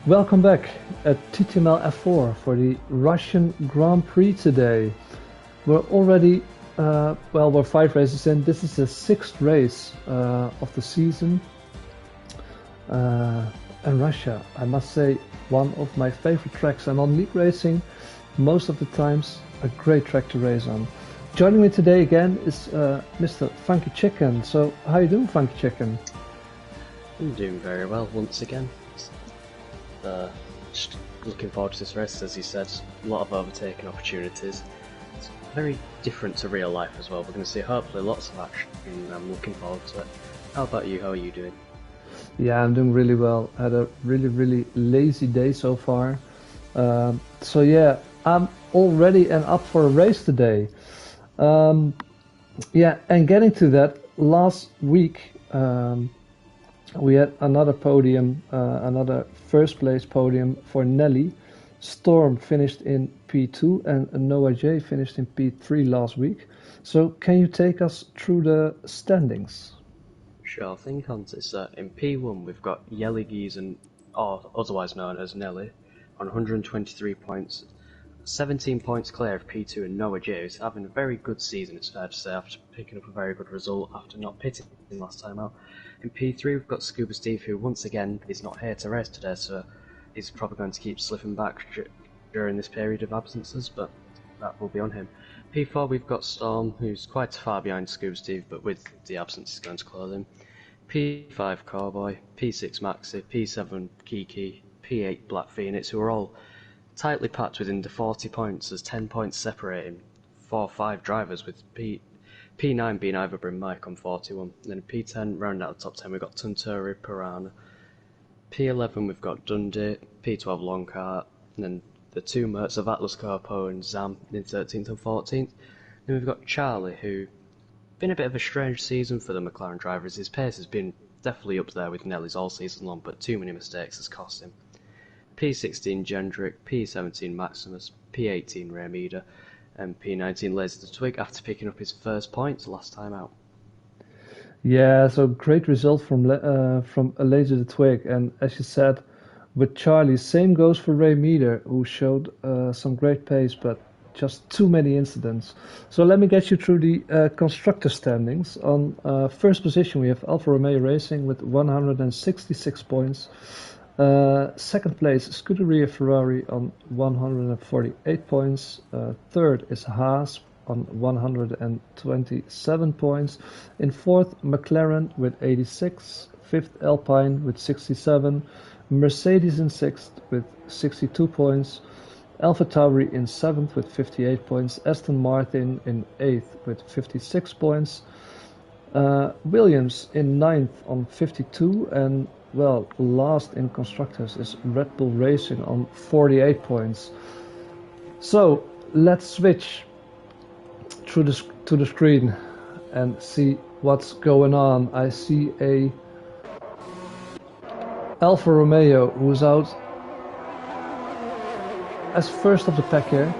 Welcome back at TTML F4 for the Russian Grand Prix today. We're already, we're 5 races in. This is the 6th race of the season. And Russia, I must say, one of my favorite tracks. And on league racing, most of the times, a great track to race on. Joining me today again is Mr. Funky Chicken. So, how you doing, Funky Chicken? I'm doing very well once again. Just looking forward to this race, as you said. A lot of overtaking opportunities. It's very different to real life as well. We're going to see hopefully lots of action, and I'm looking forward to it. How about you? How are you doing? Yeah, I'm doing really well. Had a really lazy day so far. So yeah, I'm all ready and up for a race today. Yeah, and getting to that, last week we had another podium, another first place podium for Nelly. Storm finished in P2 and Noah J finished in P3 last week. So can you take us through the standings? Sure thing, Hunter. In P1 we've got Yelly Giesen, or otherwise known as Nelly, on 123 points. 17 points clear of P2 and Noah J, who's having a very good season, it's fair to say, after picking up a very good result after not pitting last time out. In P3 we've got Scuba Steve, who once again is not here to race today, so he's probably going to keep slipping back during this period of absences, but that will be on him. P4 we've got Storm, who's quite far behind Scuba Steve, but with the absence is going to close him. P5 Cowboy, P6 Maxi, P7 Kiki, P8 Black Phoenix, who are all tightly packed within the 40 points. There's 10 points separating 4-5 drivers, with P9 being Iverbrim Mike on 41. And then P10, round out the top 10, we've got Tunturi, Piranha. P11 we've got Dundee, P12 Longcart, and then the two Mercs of Atlas Corpo and Zam in 13th and 14th. Then we've got Charlie, who been a bit of a strange season for the McLaren drivers. His pace has been definitely up there with Nelly's all season long, but too many mistakes has cost him. P16 Gendrick, P17 Maximus, P18 Remeda, and P19 Laser the Twig after picking up his first points last time out. Yeah, so great result from Laser the Twig, and as you said, with Charlie, same goes for Ray Meter, who showed some great pace, but just too many incidents. So let me get you through the constructor standings. On first position we have Alfa Romeo Racing with 166 points. Second place Scuderia Ferrari on 148 points. Third is Haas on 127 points. In fourth, McLaren with 86. Fifth, Alpine with 67. Mercedes in sixth with 62 points. AlphaTauri in 7th with 58 points, Aston Martin in 8th with 56 points, Williams in 9th on 52, and well, last in constructors is Red Bull Racing on 48 points. So let's switch to the screen and see what's going on. I see a Alfa Romeo who's out as first of the pack here.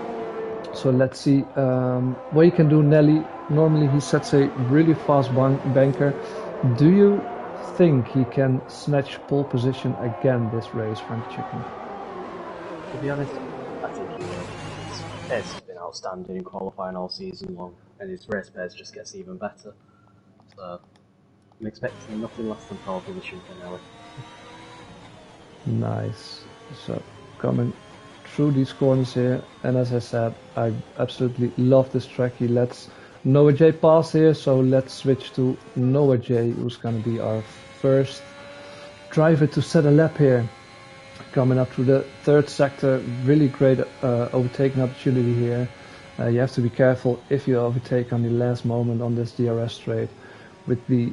So let's see what he can do. Nelly, normally he sets a really fast banker. Do you think he can snatch pole position again this race, Frank Chicken? To be honest, I think he will. His pace has been outstanding in qualifying all season long, and his race pace just gets even better. So I'm expecting nothing less than pole position for Nelly. Nice. So coming through these corners here, and as I said, I absolutely love this track. He lets Noah J pass here, so let's switch to Noah J, who's going to be our first driver to set a lap here. Coming up through the third sector, really great overtaking opportunity here. You have to be careful if you overtake on the last moment on this DRS straight. With the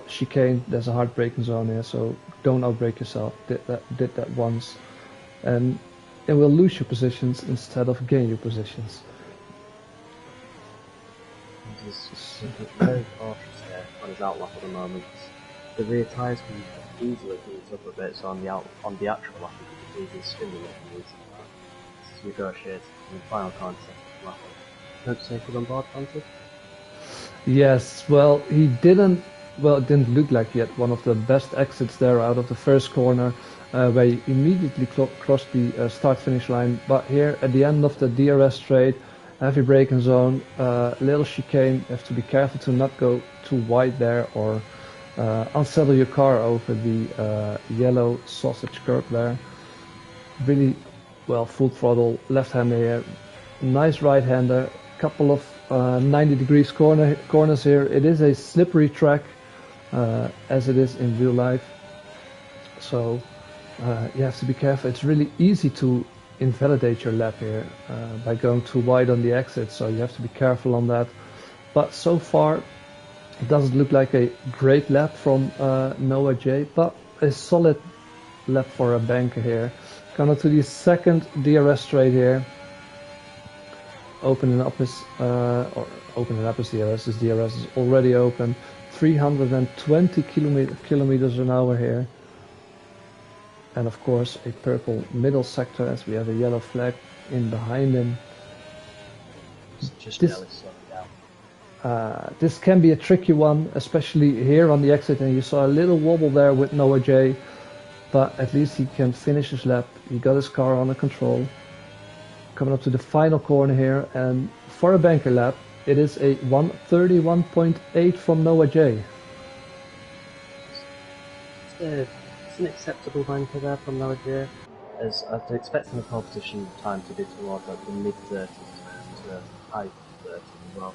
chicane, there's a hard braking zone here, so don't outbrake yourself. Did that once, and it will lose your positions instead of gain your positions. He's very cautious here on his outlap at the moment. The rear tyres can easily heat up a bit, so on the actual lap you can easily spin the lap and this is negotiated in the final contact lap. Don't you take it on board, Francis? Yes, well, it didn't look like he had one of the best exits there out of the first corner. where you immediately cross the start-finish line. But here at the end of the DRS straight, heavy braking zone, little chicane, you have to be careful to not go too wide there or unsettle your car over the yellow sausage curb there. Really well, full throttle, left-hander here, nice right-hander, couple of 90 degrees corners here. It is a slippery track, as it is in real life, so you have to be careful. It's really easy to invalidate your lap here by going too wide on the exit, so you have to be careful on that. But so far it doesn't look like a great lap from Noah J, but a solid lap for a banker here. Coming to the second DRS straight here, opening up his DRS. His DRS is already open. 320 kilometers an hour here, and of course a purple middle sector as we have a yellow flag in behind him. This can be a tricky one, especially here on the exit, and you saw a little wobble there with Noah J, but at least he can finish his lap. He got his car under control. Coming up to the final corner here, and for a banker lap it is a 1:31.8 from Noah J. It's an acceptable banker there from Noah J, as I'd expecting the pole position time to be towards like the mid-30s to high 30s as well.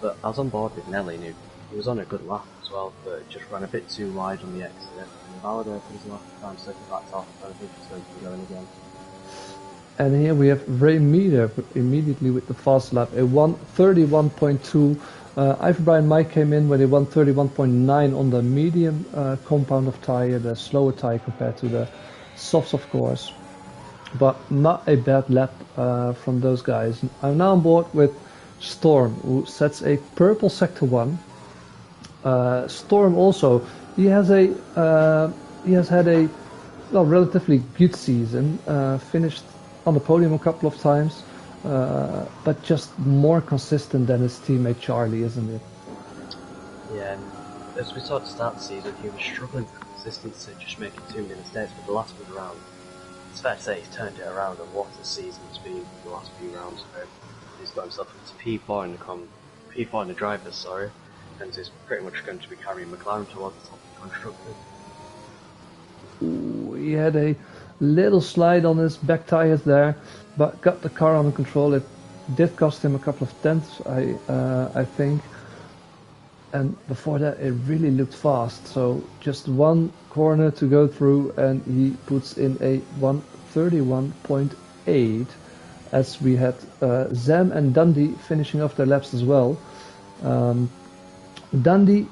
But I was on board with Nelly, and he was on a good lap as well, but it just ran a bit too wide on the exit. And validated his last time, so he backed off, and I think he's going to be going again. And here we have Ray Meter immediately with the fast lap, a 1:31.2. Ivor Bryan Mike came in with a 1:31.9 on the medium compound of tire, the slower tire compared to the softs, of course. But not a bad lap from those guys. I'm now on board with Storm, who sets a purple sector 1. Storm also, he has had a relatively good season, finished on the podium a couple of times, but just more consistent than his teammate Charlie, isn't it? Yeah, and as we saw at the start of the season, he was struggling for consistency, just making too many mistakes. But the last few rounds, it's fair to say he's turned it around, and what a season it's been the last few rounds for him. He's got himself into P4 in the drivers, sorry, and he's pretty much going to be carrying McLaren towards the top of the constructors. Ooh, he had a little slide on his back tires there, but got the car under control. It did cost him a couple of tenths, I think. And before that, it really looked fast. So just one corner to go through, and he puts in a 1:31.8. As we had Zam and Dundee finishing off their laps as well. Dundee,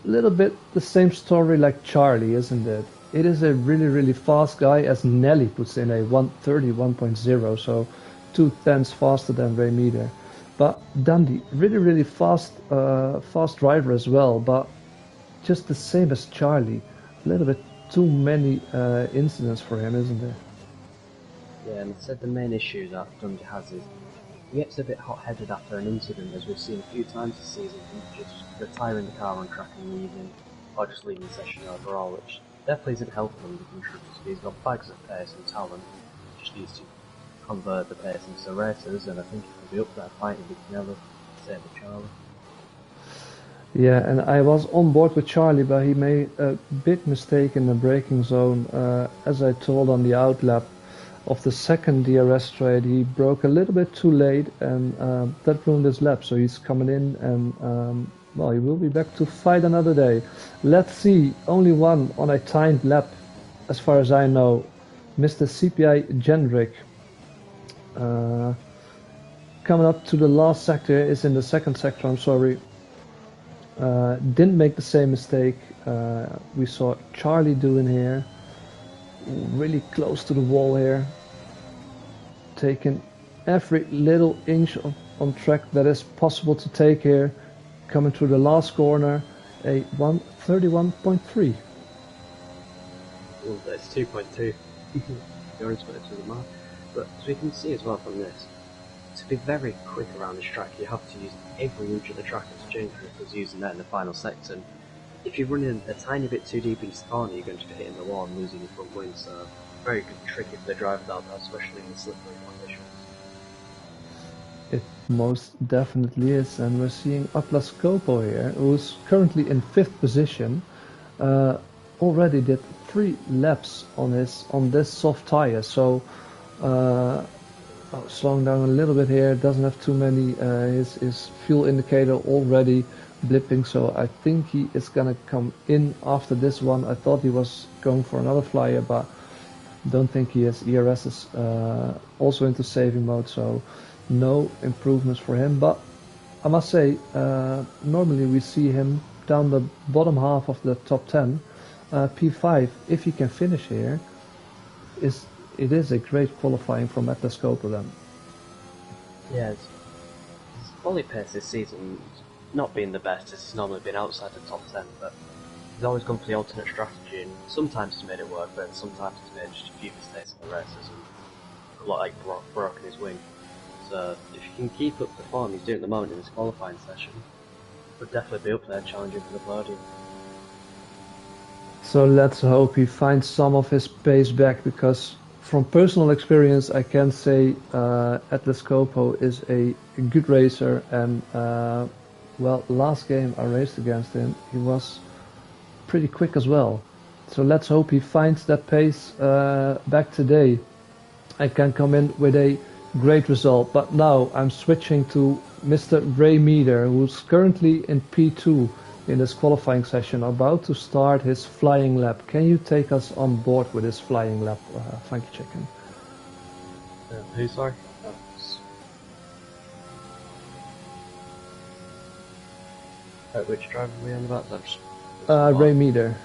a little bit the same story like Charlie, isn't it? It is a really fast guy, as Nelly puts in a 1:31.0, so 2 tenths faster than Ray Meter. But Dundee, really fast driver as well, but just the same as Charlie. A little bit too many incidents for him, isn't there? Yeah, and I said the main issue that Dundee has is he gets a bit hot-headed after an incident, as we've seen a few times this season, just retiring the car on track and leaving, or just leaving the session overall, which definitely isn't helpful in the constructors. He's got bags of pace and talent, just needs to convert the pace into races, and I think he can be up there fighting with Nelly, same with Charlie. Yeah, and I was on board with Charlie, but he made a big mistake in the braking zone. As I told on the outlap of the second DRS straight, he broke a little bit too late, and that ruined his lap. So he's coming in, and well, he will be back to fight another day. Let's see, only one on a timed lap, as far as I know, Mr. CPI Jendrik. Coming up to the last sector, is in the second sector, I'm sorry. Didn't make the same mistake we saw Charlie doing here. Really close to the wall here, taking every little inch on track that is possible to take here. Coming through the last corner, a 1:31.3. Well, that's 2.2. You're inspired to the mark. But as we can see as well from this, to be very quick around this track, you have to use every inch of the track as Jendrik was using that in the final sector. if you're running a tiny bit too deep into the corner, you're going to be hitting the wall and losing your front wing. So very good trick if the driver's out there, especially in the slippery conditions. It most definitely is, and we're seeing Atlas Copo here, who's currently in 5th position. Already did 3 laps on this soft tire, so slowing down a little bit here. Doesn't have too many. His fuel indicator already blipping, so I think he is gonna come in after this one. I thought he was going for another flyer, but don't think he is. ERS is also into saving mode, so no improvements for him. But I must say, normally we see him down the bottom half of the top 10. P5, if he can finish here, it is a great qualifying from Atlas Copo then. Yeah, his quali pace this season not been the best. He's normally been outside the top 10, but he's always gone for the alternate strategy, and sometimes he's made it work, but sometimes he's made just a few mistakes in the races and a lot like broken his wing. So if he can keep up the form he's doing at the moment in this qualifying session, he'll definitely be up there challenging for the podium. So let's hope he finds some of his pace back, because from personal experience I can say Atlas Copo is a good racer, and well, last game I raced against him, he was pretty quick as well. So let's hope he finds that pace back today and can come in with a great result. But now I'm switching to Mr. Ray Meeder, who's currently in P2 in this qualifying session, about to start his flying lap. Can you take us on board with his flying lap, Funky Chicken? Who, sorry? Which driver are we on about? Ray Meeder.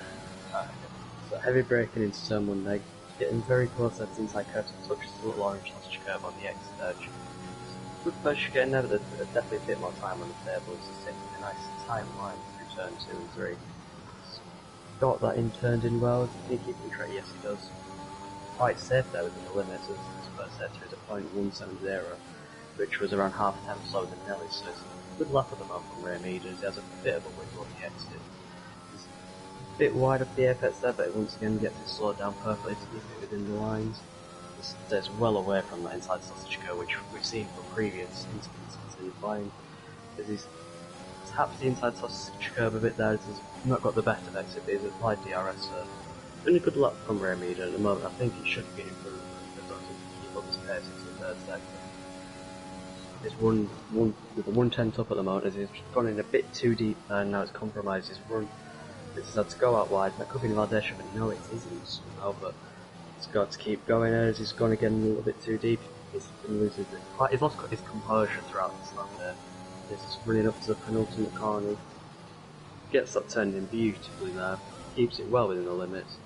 So heavy braking into turn 1 leg, getting very close to that inside curve to touch the little orange sausage curve on the exit edge. Good push, getting there, but there's definitely a bit more time on the table. It's just taking a nice tight line through turn 2 and 3. He's got that in turned in well. Can he keep in track? Yes, he does. Quite safe there within the limits. His first sector is a .170, which was around half a temp slower than Nelly's, so it's a good lap at the moment from Ray Meeder. He has a bit of a wiggle on the exit. He's a bit wide off the apex there, but once again gets it slowed down perfectly to keep it within the lines. He stays well away from that inside sausage curve, which we've seen from previous instances in flying. As he's tapped the inside sausage curve a bit there, he's not got the best of exit, but he's applied DRS. So been a good lap from Ray Meeder at the moment. I think he should be improved if he keep up his pace into the third sector. He's run with the 110 up at the moment, as he's gone in a bit too deep and now it's compromised his run. He's had to go out wide, and that could be an validation, but no, it isn't somehow. But he's got to keep going as he's gone again a little bit too deep. He's been losing he's lost his composure throughout this lap there. He's just running up to the penultimate corner, gets that turned in beautifully there, keeps it well within the limits.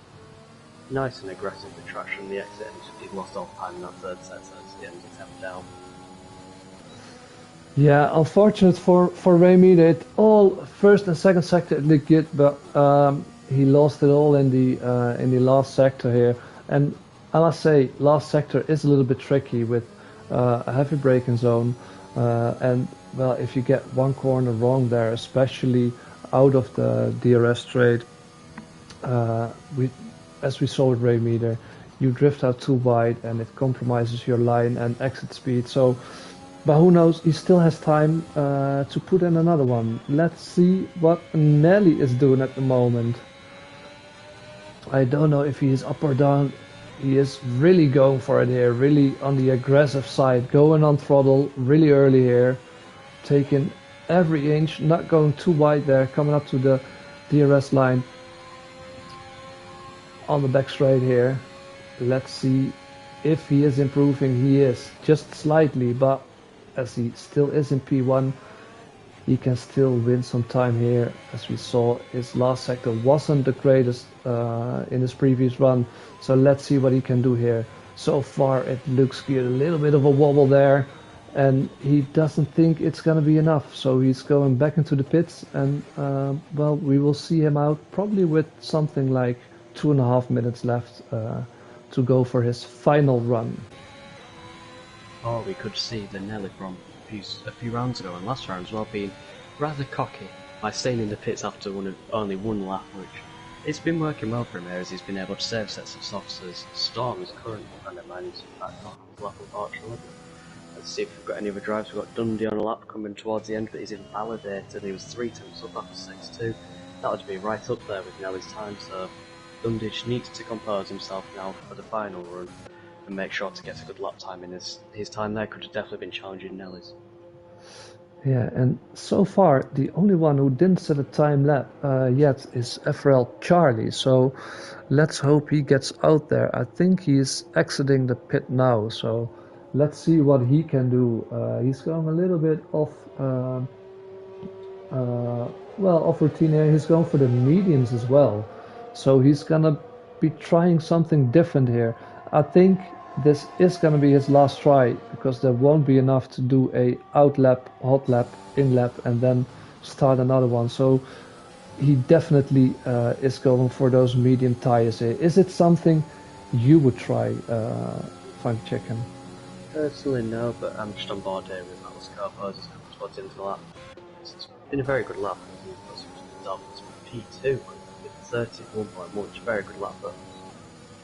Nice and aggressive retraction on the exit, and he's lost all time in that third sector, so it's getting the temp down. Yeah, unfortunate for Ray Meeder. It all first and second sector it looked good, but he lost it all in the last sector here. And I must say, last sector is a little bit tricky with a heavy braking zone, and well, if you get one corner wrong there, especially out of the DRS straight, as we saw with Ray Meeder, you drift out too wide and it compromises your line and exit speed. So. But who knows, he still has time to put in another one. Let's see what Nelly is doing at the moment. I don't know if he is up or down. He is really going for it here, really on the aggressive side, going on throttle really early here, taking every inch, not going too wide there, coming up to the DRS line on the back straight here. Let's see if he is improving. He is, just slightly, but as he still is in P1, he can still win some time here. As we saw, his last sector wasn't the greatest in his previous run, so let's see what he can do here. So far it looks good, a little bit of a wobble there, and he doesn't think it's gonna be enough, so he's going back into the pits, and well, we will see him out probably with something like 2.5 minutes left to go for his final run. Or we could see the Nelly from a few rounds ago and last round as well being rather cocky by staying in the pits after only one lap, which it's been working well for him here as he's been able to save sets of softs as Storm is currently undermining some back off his lap, unfortunately. Let's see if we've got any other drives. We've got Dundee on a lap coming towards the end, but he's invalidated. He was 3 tenths up after 6.2. That would be right up there with Nelly's time, so Dundee just needs to compose himself now for the final run and make sure to get a good lap time in his time there could have definitely been challenging Nelly's. Yeah, and so far the only one who didn't set a time lap yet is FRL Charlie, so let's hope he gets out there. I think he's exiting the pit now, so let's see what he can do. He's going a little bit off off routine here. He's going for the mediums as well, so he's gonna be trying something different here. I think this is gonna be his last try because there won't be enough to do a out lap, hot lap, in lap, and then start another one. So he definitely is going for those medium tires here. Is it something you would try, Fine Chicken? Personally, no, but I'm just on board here with Atlas Carpos towards the end of the lap. It's been a very good lap. P2 with 31.1, which is a very good lap, but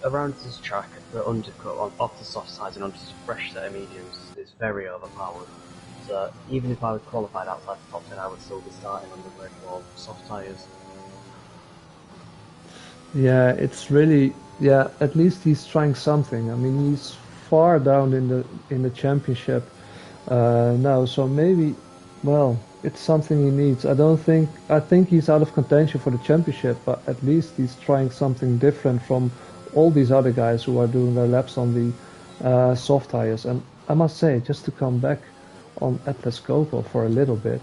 around this track, the undercut off the soft sides and onto this fresh set of mediums is very overpowered. So even if I was qualified outside the top 10, I would still be starting on the brake wall, soft tyres. Yeah, it's really, yeah, at least he's trying something. I mean, he's far down in the championship now, so maybe, well, it's something he needs. I think he's out of contention for the championship, but at least he's trying something different from all these other guys who are doing their laps on the soft tires. And I must say, just to come back on Atlas Coppo for a little bit,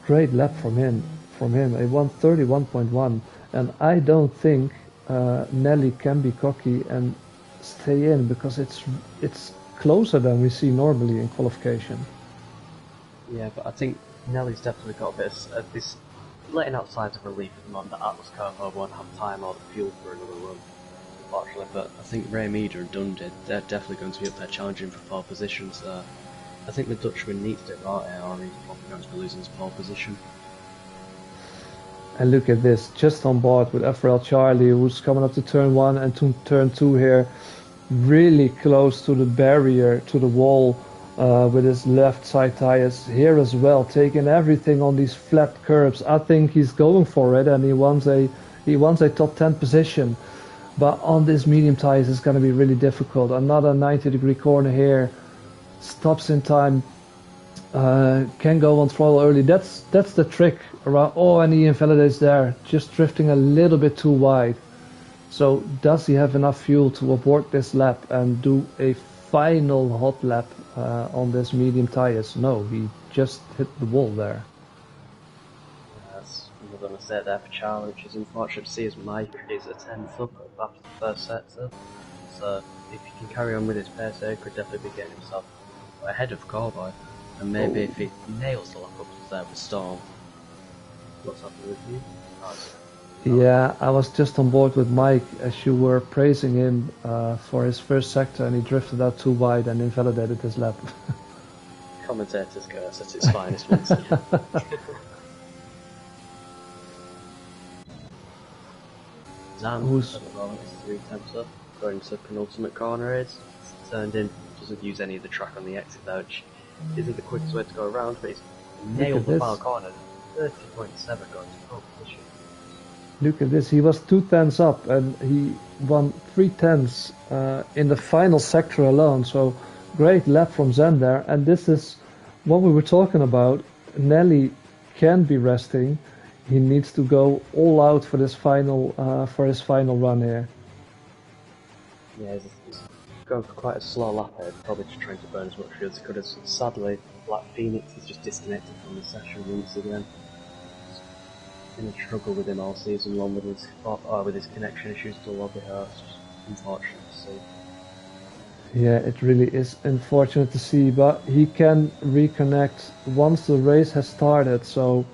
great lap from him. A 1:31.1, and I don't think Nelly can be cocky and stay in because it's closer than we see normally in qualification. Yeah, but I think Nelly's definitely got a bit of this letting out signs of relief at the moment that Atlas Coppo won't have time or the fuel for another run, unfortunately. But I think Ray Meader and Dundee, they're definitely going to be up there challenging for pole position, so I think the Dutchman needs to do it right here or he's probably going to be losing his pole position. And look at this, just on board with FRL Charlie, who's coming up to turn 1 and to turn 2 here, really close to the barrier, to the wall, with his left side tires here as well, taking everything on these flat curbs. I think he's going for it, and he wants a top 10 position. But on this medium tires, it's going to be really difficult. Another 90-degree corner here, stops in time. Can go on throttle early. That's the trick around. Oh, and he invalidates there, just drifting a little bit too wide. So does he have enough fuel to abort this lap and do a final hot lap on this medium tires? No, he just hit the wall there. Yes, we're going to say there for Charlie, which is unfortunate to see as Mike is a 10th up after the first sector. So if he can carry on with his pace there, he could definitely be getting himself ahead of Cowboy. And maybe if he nails the lap up there with Storm. What's happening with you? Yeah, I was just on board with Mike as you were praising him for his first sector, and he drifted out too wide and invalidated his lap. Commentator's curse at its finest once again. Zan, Who's at the moment, is 3 tenths up, going to the penultimate corner. It's turned in, doesn't use any of the track on the exit there, which isn't the quickest way to go around, but he's nailed the final corner. 30.7 going to pole position. Look at this, he was 2 tenths up and he won 3 tenths in the final sector alone, so great lap from Zen there. And this is what we were talking about. Nelly can be resting, he needs to go all out for this final his final run here. Yeah, he's going for quite a slow lap here, probably just trying to burn as much fuel as he could. Sadly, Black Phoenix is just disconnected from the session once again. Been a struggle with him all season long with his connection issues to the lobby host. Unfortunate to see. Yeah, it really is unfortunate to see, but he can reconnect once the race has started. So,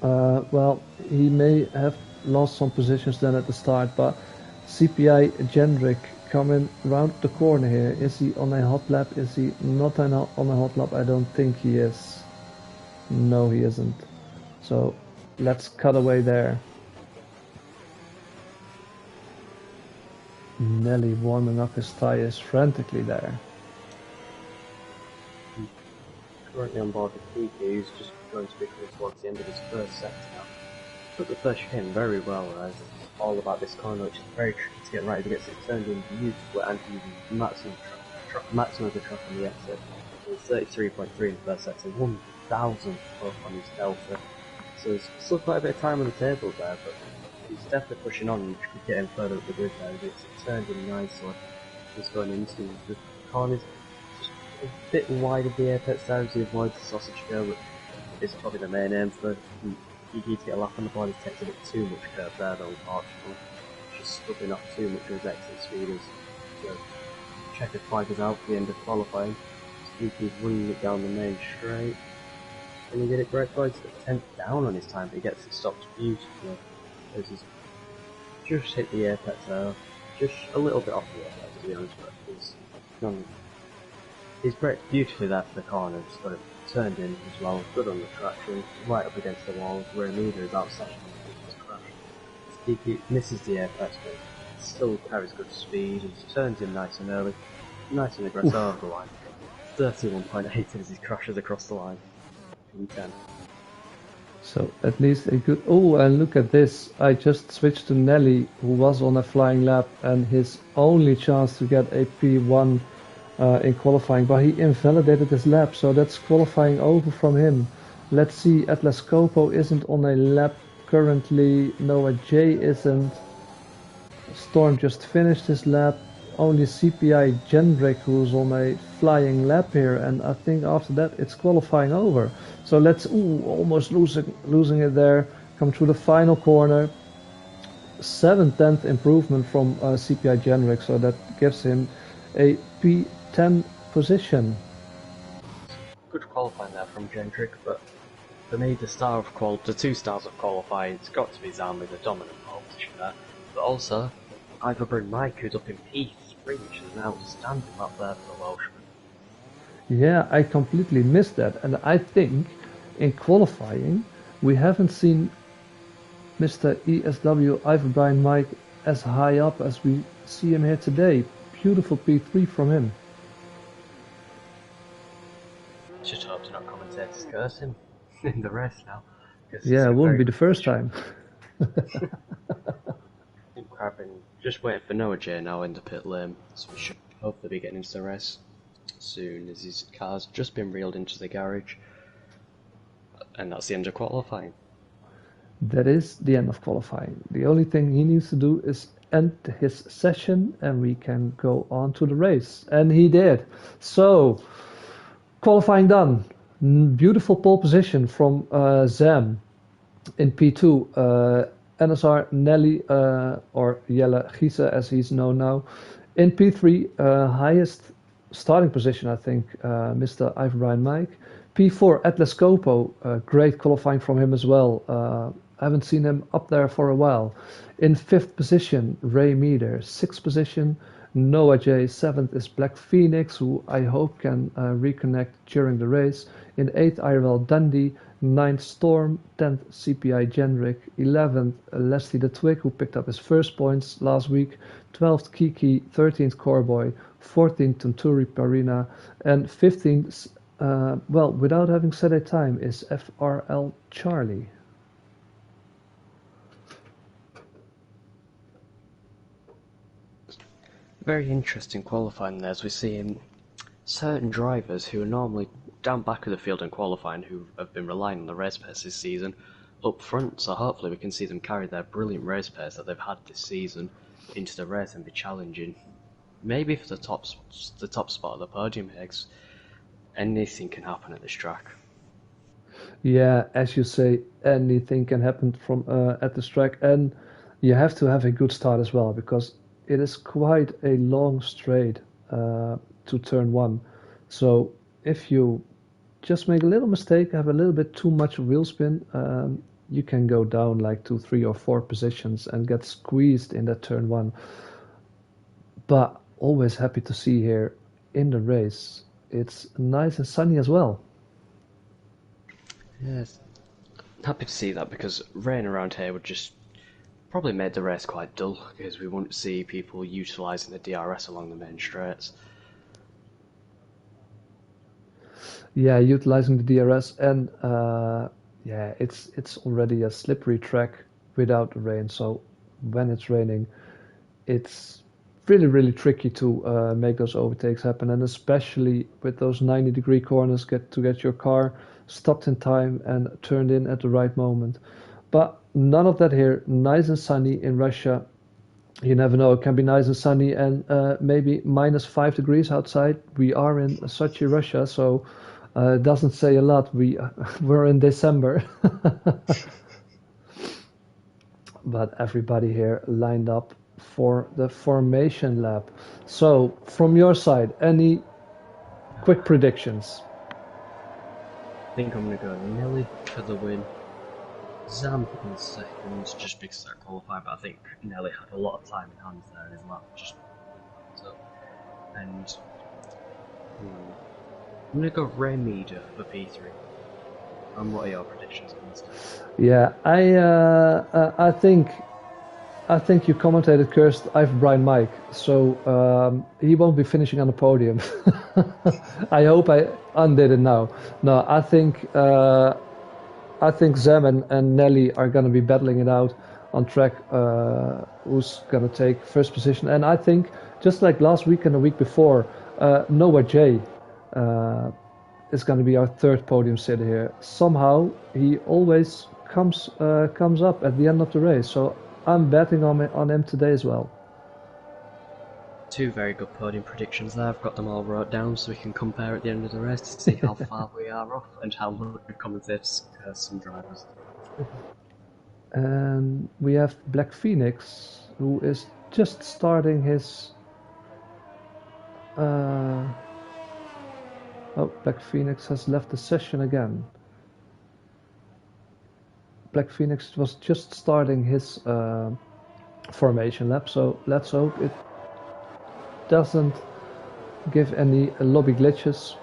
well, he may have lost some positions then at the start, but CPI Gendrick coming round the corner here. Is he on a hot lap? Is he not on a hot lap? I don't think he is. No, he isn't. So let's cut away there. Nelly warming up his tyres frantically there. Currently on board with Kiki, who's just going to be coming towards the end of his first sector now. Took the first chicane very well, as it's all about this corner, which is very tricky to get right as it gets it turned in beautifully and using maximum of the track on the exit. So it's 33.3 in the first sector, 1,000 up on his delta. So there's still quite a bit of time on the table there, but he's definitely pushing on and could get him further up the grid there. It's turned in nicely. He's going into the corners. A bit wide of the apex there as he avoids the sausage curve, which is probably the main aim for Kiki to get a lap on the board. He's taking a bit too much curve there though, unfortunately. Just stubbing off too much of his exit speeders. So checker flag is out for the end of qualifying. Kiki's running it down the main straight. Can he get it great boys? The 10th down on his time, but he gets it stopped beautifully. As he's just hit the apex there. Just a little bit off the apex to be honest, but he's great beautifully there for the corner, just got it turned in as well, good on the traction, right up against the wall, where leader is outside just crash. Kiki misses the apex but still carries good speed, and turns in nice and early, nice and aggressive over the line. 31.8 as he crashes across the line. P10. So at least a good... Oh, and look at this. I just switched to Nelly, who was on a flying lap, and his only chance to get a P1 in qualifying, but he invalidated his lap, so that's qualifying over from him. Let's see, Atlas Copo isn't on a lap currently, Noah J isn't. Storm just finished his lap. Only CPI Jendrik who's on a flying lap here, and I think after that it's qualifying over. So let's, almost losing it there. Come through the final corner. 7/10 improvement from CPI Jendrik, so that gives him a P10 position. Good qualifying there from Jendrik, but for me the two stars of qualifying, it's got to be Zam with a dominant pole position there, but also Iverbrun Mike, who's up in P3, which is an outstanding lap there for the Welshman. Yeah, I completely missed that, and I think in qualifying we haven't seen Mr. ESW Iverbrun Mike as high up as we see him here today. Beautiful P3 from him. Just hope to not commentators curse him in the race now. Yeah, it wouldn't be the first time. Crabbing, just waiting for Noah J now in the pit lane, so we should hopefully be getting into the race soon, as his car's just been reeled into the garage, and that's the end of qualifying. That is the end of qualifying. The only thing he needs to do is end his session and we can go on to the race, and he did. So qualifying done. Beautiful pole position from Zam in P2. NSR Nelly, or Jelle Giese as he's known now, in P3, highest starting position I think, Mr. Iverbrun Mike. P4 Atlas Copo, great qualifying from him as well. I haven't seen him up there for a while. In 5th position, Ray Meeder. 6th position, Noah J. 7th is Black Phoenix, who I hope can reconnect during the race. In 8th, IRL Dundee. 9th, Storm. 10th, CPI Jendrik. 11th, Leslie the Twig, who picked up his first points last week. 12th, Kiki. 13th, Corboy. 14th, Tunturi Parina. And 15th, well, without having said a time, is FRL Charlie. Very interesting qualifying there, as we see certain drivers who are normally down back of the field in qualifying, who have been relying on the race pace this season, up front, so hopefully we can see them carry their brilliant race pace that they've had this season into the race and be challenging, maybe for the top spot of the podium here, 'cause anything can happen at this track. Yeah, as you say, anything can happen from at this track, and you have to have a good start as well, because it is quite a long straight to turn 1. So if you just make a little mistake, have a little bit too much wheel spin, you can go down like 2, 3, or 4 positions and get squeezed in that turn 1. But always happy to see here in the race. It's nice and sunny as well. Yes. happy to see that because rain around here would just probably make the race quite dull because we wouldn't see people utilising the DRS along the main straights. Yeah, utilizing the DRS and yeah, it's already a slippery track without the rain. So when it's raining, it's really tricky to make those overtakes happen, and especially with those 90-degree corners, get your car stopped in time and turned in at the right moment. But none of that here. Nice and sunny in Russia. You never know. It can be nice and sunny and maybe -5 degrees outside. We are in Sochi, Russia, so it doesn't say a lot. We're in December. But everybody here lined up for the formation lap. So, from your side, any quick predictions? I think I'm going to go Nelly for the win. Zam in second, just because they're qualified, but I think Nelly had a lot of time in hand there in his lap. And I'm going to go Ray Meader for P3. And what are your predictions on this? Yeah, I think you commentated cursed. I have Brian Mike, so he won't be finishing on the podium. I hope I undid it now. No, I think Zem and Nelly are going to be battling it out on track. Who's going to take first position? And I think just like last week and the week before, Noah J. Is going to be our third podium sitter here. Somehow he always comes up at the end of the race, so I'm betting on him today as well. Two very good podium predictions there. I've got them all wrote down so we can compare at the end of the race to see how far we are off and how much we commentators curse some drivers. And we have Black Phoenix, who is just starting his. Oh, Black Phoenix has left the session again. Black Phoenix was just starting his formation lap, so let's hope it doesn't give any lobby glitches,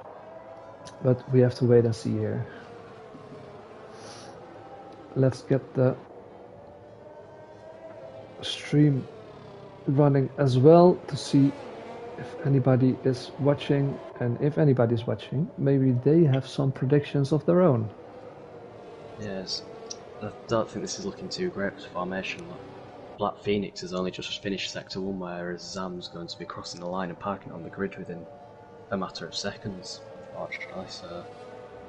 but we have to wait and see here. Let's get the stream running as well to see if anybody is watching, and if anybody is watching, maybe they have some predictions of their own. Yes, I don't think this is looking too great for formation. Black Phoenix has only just finished Sector 1, whereas Zam's going to be crossing the line and parking on the grid within a matter of seconds, unfortunately. So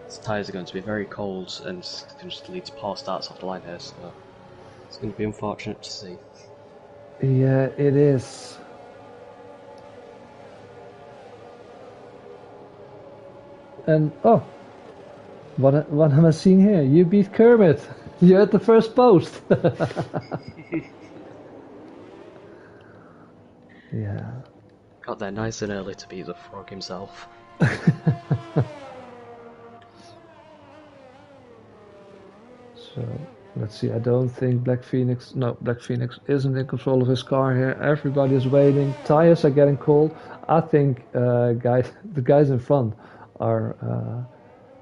his tyres are going to be very cold and can just lead to poor starts off the line here, so it's going to be unfortunate to see. Yeah, it is. And oh, what am I seeing here? You beat Kermit. You're at the first post. Yeah. Got there nice and early to beat the frog himself. So let's see. I don't think Black Phoenix isn't in control of his car here. Everybody is waiting. Tires are getting cold. I think the guys in front are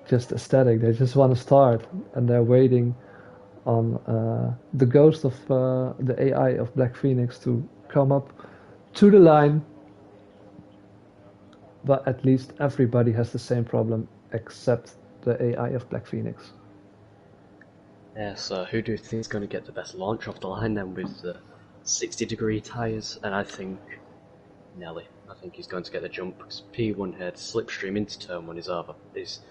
just ecstatic. They just want to start, and they're waiting on the ghost of the AI of Black Phoenix to come up to the line. But at least everybody has the same problem except the AI of Black Phoenix. Yeah, so who do you think is going to get the best launch off the line then with the 60-degree tyres? And I think Nelly. I think he's going to get the jump because P1 here, the slipstream into turn 1 is over. Is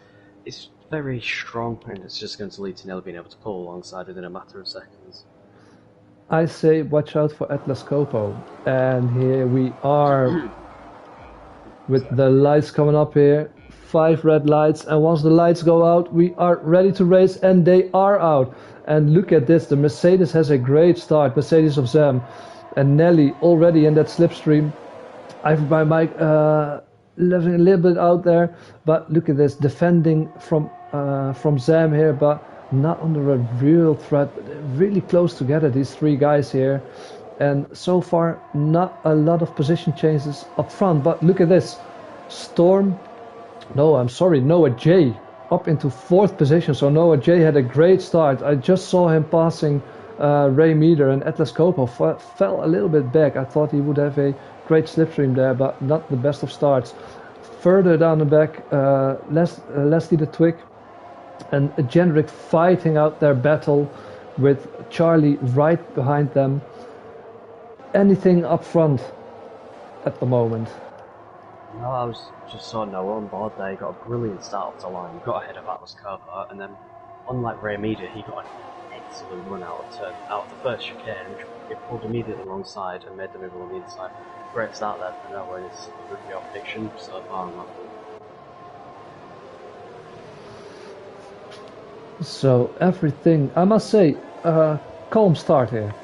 very strong, and it's just going to lead to Nelly being able to pull alongside within a matter of seconds. I say watch out for Atlas Copo. And here we are with the lights coming up here. 5 red lights, and once the lights go out, we are ready to race, and they are out. And look at this, the Mercedes has a great start, Mercedes of Zam. And Nelly already in that slipstream. I've by Mike living a little bit out there, but look at this, defending from Zam here, but not under a real threat. But they're really close together, these 3 guys here. And so far, not a lot of position changes up front, but look at this. Noah J up into 4th position. So Noah J had a great start. I just saw him passing Ray Meter, and Atlas Coppo fell a little bit back. I thought he would have a great slipstream there, but not the best of starts. Further down the back, Leslie the Twig and Jendrik fighting out their battle with Charlie right behind them. Anything up front at the moment? No, I was just saw Noah on board there. He got a brilliant start off the line. He got ahead of Atlas Coppo, and then, unlike Ray Media, he got an excellent run out of the first chicane, which he pulled immediately alongside and made the move along the inside. Great start there for Noah in his rookie prediction so far on that one. So everything, I must say, calm start here.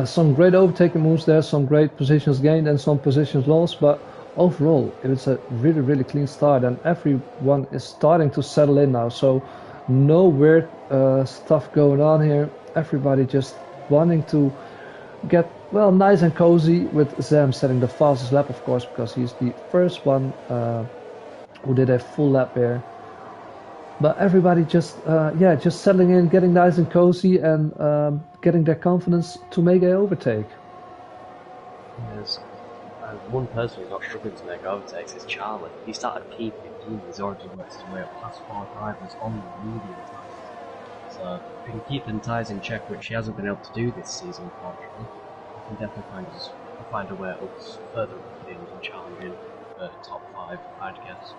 Some great overtaking moves there, some great positions gained and some positions lost, but overall it's a really clean start, and everyone is starting to settle in now, so no weird stuff going on here. Everybody just wanting to get, well, nice and cozy, with Zam setting the fastest lap, of course, because he's the first one who did a full lap here. But everybody just settling in, getting nice and cozy, and getting their confidence to make an overtake. Yes. One person who's not struggling to make overtakes is Charlie. He started P15, he's already worked his way up past 4 drivers on the medium tyres. So if he can keep them tyres in check, which he hasn't been able to do this season, unfortunately, he can definitely find a way up further up the field and challenging for top 5, I'd guess.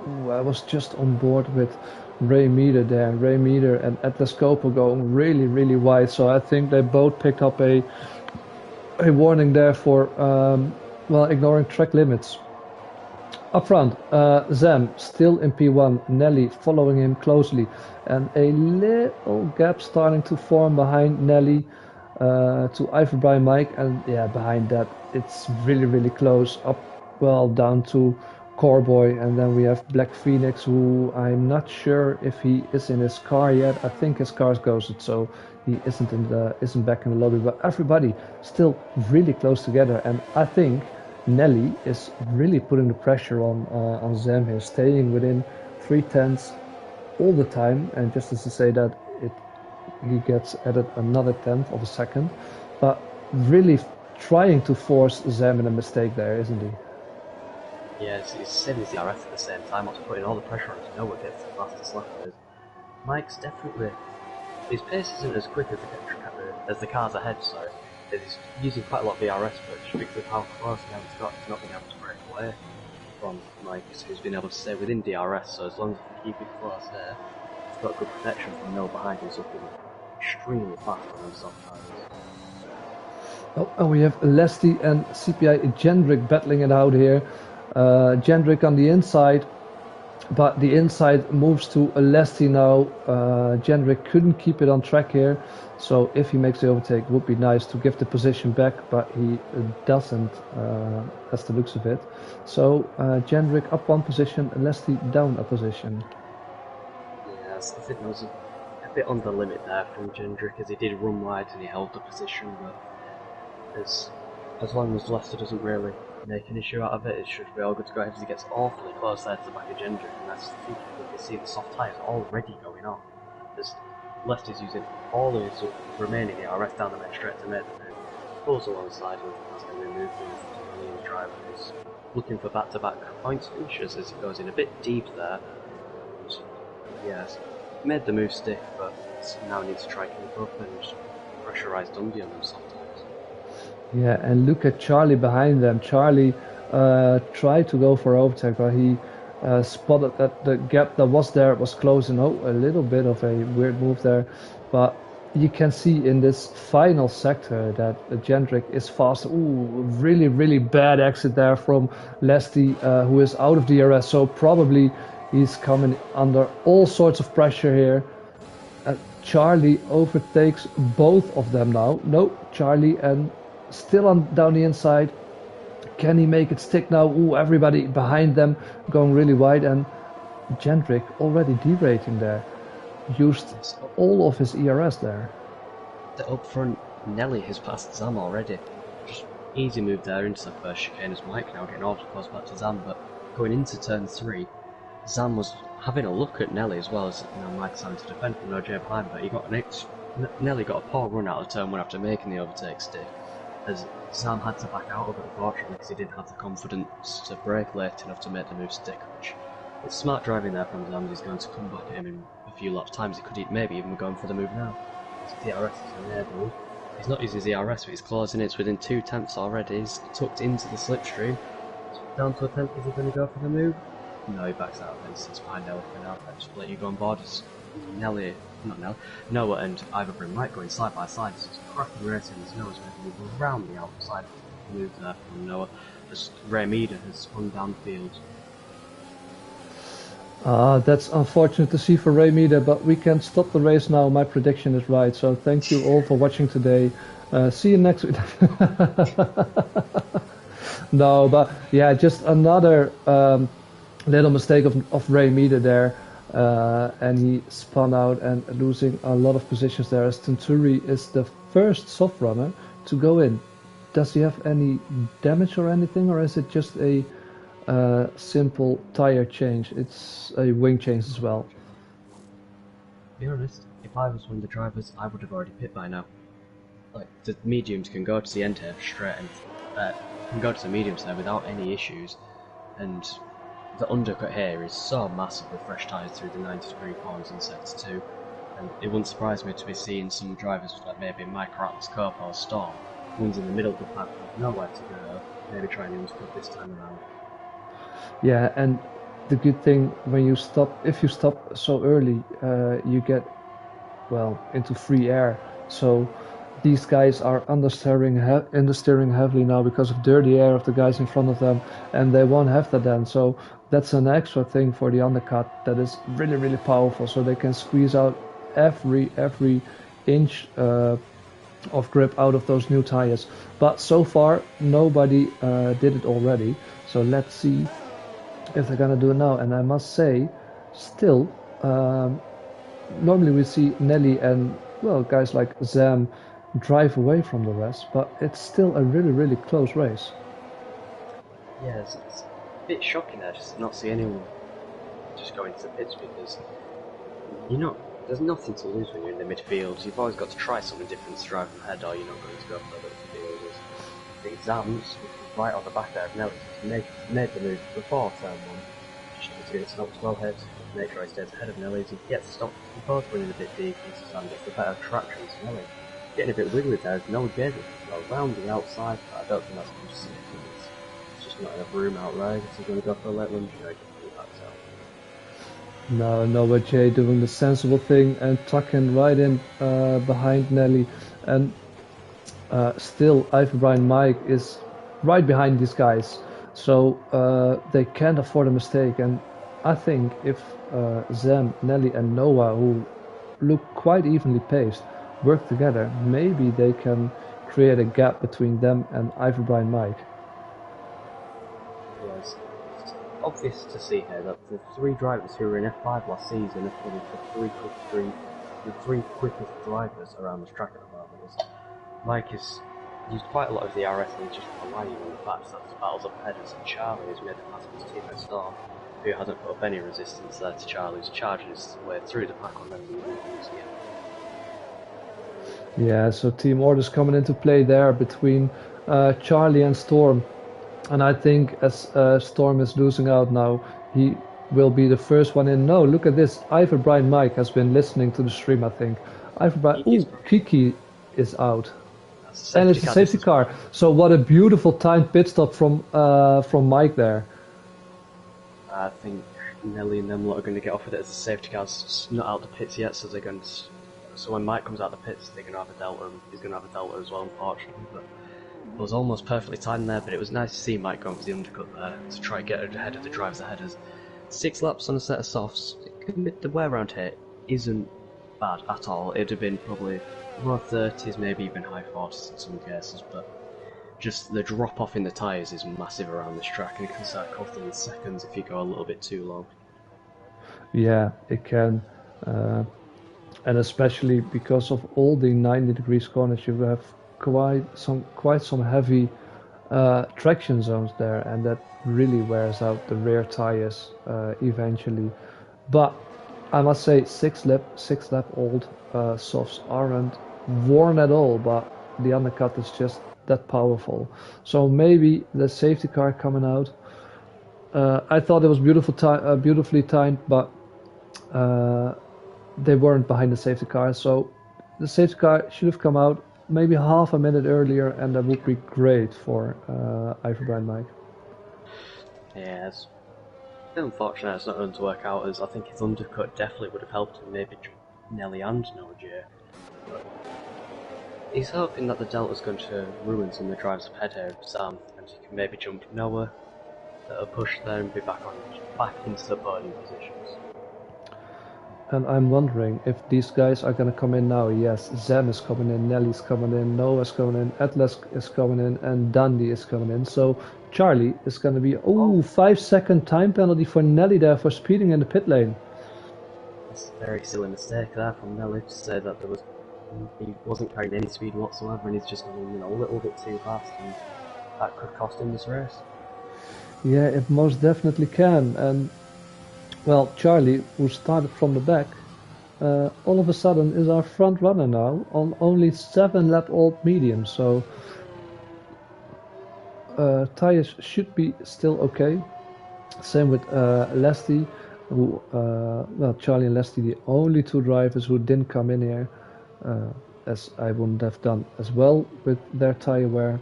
Ooh, I was just on board with Ray Meter there. Ray Meter and Atlas Coppo going really wide, so I think they both picked up a warning there for ignoring track limits. Up front, Zam still in P1, Nelly following him closely, and a little gap starting to form behind Nelly to Ivor Brian Mike, and yeah, behind that it's really close, down to Corboy, and then we have Black Phoenix, who I'm not sure if he is in his car yet. I think his car's ghosted, so he isn't back in the lobby. But everybody still really close together, and I think Nelly is really putting the pressure on Zam here, staying within 3/10 all the time. And just as to say that, he gets added another 1/10 of a second, but really trying to force Zam in a mistake there, isn't he? Yeah, he's saving his DRS at the same time, what's putting all the pressure on to Noah gets the fastest lap. Mike's definitely, his pace isn't as quick as the cars ahead, so he's using quite a lot of DRS, but just because of how close now he's got, he's not been able to break away from Mike, who's been able to stay within DRS, so as long as he can keep it close there, he's got good protection from Noah behind him, so he's extremely fast on those soft tires. Oh, we have Leslie and CPI Jendrik battling it out here. Jendrik on the inside, but the inside moves to Leslie now. Jendrik couldn't keep it on track here, so if he makes the overtake, it would be nice to give the position back, but he doesn't, as the looks of it. So Jendrik up 1 position, Leslie down a position. Yes, I think there was a bit on the limit there from Jendrik, as he did run wide and he held the position, but as long as Leicester doesn't really make an issue out of it, it should be all good to go as he gets awfully close there to the back of Jendrik, and that's the thing, you can see the soft tyres already going on. As Leicester's using all his remaining DRS down the main straight to make the move, pulls alongside him as they remove him from the driver, who's looking for back-to-back points finishes as he goes in a bit deep there. And, yes, made the move stick, but now needs to try keep up and pressurise Dundee on them soft tyres. Yeah, and look at Charlie behind them. Charlie tried to go for overtake, but he spotted that the gap that was there was closing. Oh, a little bit of a weird move there, but you can see in this final sector that Jendrik is fast. Ooh, really bad exit there from Leslie, who is out of DRS, so probably he's coming under all sorts of pressure here. Charlie overtakes both of them now. No, Charlie and still down the inside. Can he make it stick now? Ooh, everybody behind them going really wide, and Jendrik already derating there. Used all of his ERS there. The up front, Nelly has passed Zam already. Just easy move there into the first chicane as Mike now getting awfully close back to Zam, but going into turn 3, Zam was having a look at Nelly as well as Mike's having to defend from OJ behind, but he got Nelly got a poor run out of turn one after making the overtake stick, as Zam had to back out of it unfortunately because he didn't have the confidence to brake late enough to make the move stick, which it's smart driving there from Zam. He's going to come back at him in a few laps times. He could maybe even be going for the move now. His DRS is enabled. He's not using his ERS, but he's closing it. It's within 2 tenths already. He's tucked into the slipstream. Down to a tenth. Is he going to go for the move? No, he backs out of it. It's behind Nelly for now. I'll just let you go on board. It's Noah and Iverbury might go in side by side. So it's cracking racing as Noah's making move around the outside. Move there from Noah. As Ray Meader has spun downfield. That's unfortunate to see for Ray Meader, but we can stop the race now. My prediction is right. So thank you all for watching today. See you next week. No, but yeah, just another little mistake of Ray Meader there. And he spun out and losing a lot of positions there, as Tenturi is the first soft runner to go in. Does he have any damage or anything, or is it just a simple tire change? It's a wing change as well. To be honest, if I was one of the drivers, I would have already pit by now. Like, the mediums can go to the end here straight and can go to the mediums there without any issues, and the undercut here is so massive with fresh tyres through the 90-degree corners in sector 2, and it wouldn't surprise me to be seeing some drivers like maybe Mike Rattles's Cope or Storm, ones in the middle of the pack with nowhere to go, maybe trying to undercut this time around. Yeah, and the good thing when you stop, if you stop so early, you get into free air. So these guys are understeering heavily now because of dirty air of the guys in front of them, and they won't have that then. So that's an extra thing for the undercut that is really, really powerful. So they can squeeze out every inch of grip out of those new tires. But so far nobody did it already. So let's see if they're gonna do it now. And I must say, still, normally we see Nelly and guys like Zam drive away from the rest, but it's still a really, really close race. Yes, it's a bit shocking there just to not see anyone just go into the pits, because there's nothing to lose when you're in the midfield. You've always got to try something different to drive ahead, or you're not going to go further up the field. I think Zam's right on the back there of Nelly. He's made the move before turn 1. Just to get stopped well ahead, make sure he stays ahead of Nelly. As he gets stopped, he's both running a bit deep, and Zam gets the better traction to Nelly. Getting a bit wiggly there, Noah gave it around the outside, but I don't think that's going to see it. It's just not enough room outright. If he's going to go for a late lunge, I can do that. No, Noah J doing the sensible thing and tucking right in behind Nelly, and still Iverbury Mike is right behind these guys, so they can't afford a mistake. And I think if Zam, Nelly and Noah, who look quite evenly paced, work together, maybe they can create a gap between them and Iverbury Mike. Yes, it's obvious to see here that the 3 drivers who were in F5 last season are probably the three quickest drivers around this track at the moment. Mike has used quite a lot of the RS and he's just relying on the fact that the battles up ahead, and Charlie has made the pass with his teammate Storm, who hasn't put up any resistance there to Charlie, who's charging his way through the pack on them. Yeah, so team orders coming into play there between Charlie and Storm, and I think as Storm is losing out now, he will be the first one in. No, look at this, Iverbury Mike has been listening to the stream, I think. Kiki is out. And it's a safety car. So what a beautiful timed pit stop from Mike there. I think Nelly and them lot are going to get offered it as a safety car. It's not out the pits yet, so they're going to. So when Mike comes out the pits, they're going to have a delta. He's going to have a delta as well, unfortunately. But it was almost perfectly timed there. But it was nice to see Mike going for the undercut there to try and get ahead of the drivers ahead. 6 laps on a set of softs. The wear around here isn't bad at all. It'd have been probably low 30s, maybe even high 40s in some cases. But just the drop off in the tyres is massive around this track, and it can start costing in seconds if you go a little bit too long. Yeah, it can. And especially because of all the 90 degrees corners, you have quite some heavy traction zones there, and that really wears out the rear tires eventually. But I must say, six lap old softs aren't worn at all, but the undercut is just that powerful. So maybe the safety car coming out. I thought it was beautifully timed, but uh, they weren't behind the safety car, so the safety car should have come out maybe half a minute earlier, and that would be great for Ivory Mike. Yeah, it's unfortunate it's not going to work out, as I think his undercut definitely would have helped him, maybe Nelly and Noah J. But he's hoping that the Delta's going to ruin some of the drives ahead here of Sam, and he can maybe jump Noah, a push there, and be back into the podium positions. And I'm wondering if these guys are going to come in now. Yes, Zem is coming in, Nelly's coming in, Noah's coming in, Atlas is coming in, and Dundee is coming in. So Charlie is going to be 5-second time penalty for Nelly there for speeding in the pit lane. It's a very silly mistake there from Nelly to say that he wasn't carrying any speed whatsoever, and he's just going a little bit too fast, and that could cost him this race. Yeah, it most definitely can. And well, Charlie, who started from the back, all of a sudden is our front runner now on only 7 lap old medium. So tires should be still okay. Same with Leslie, who well, Charlie and Leslie, the only 2 drivers who didn't come in here, as I wouldn't have done as well with their tire wear.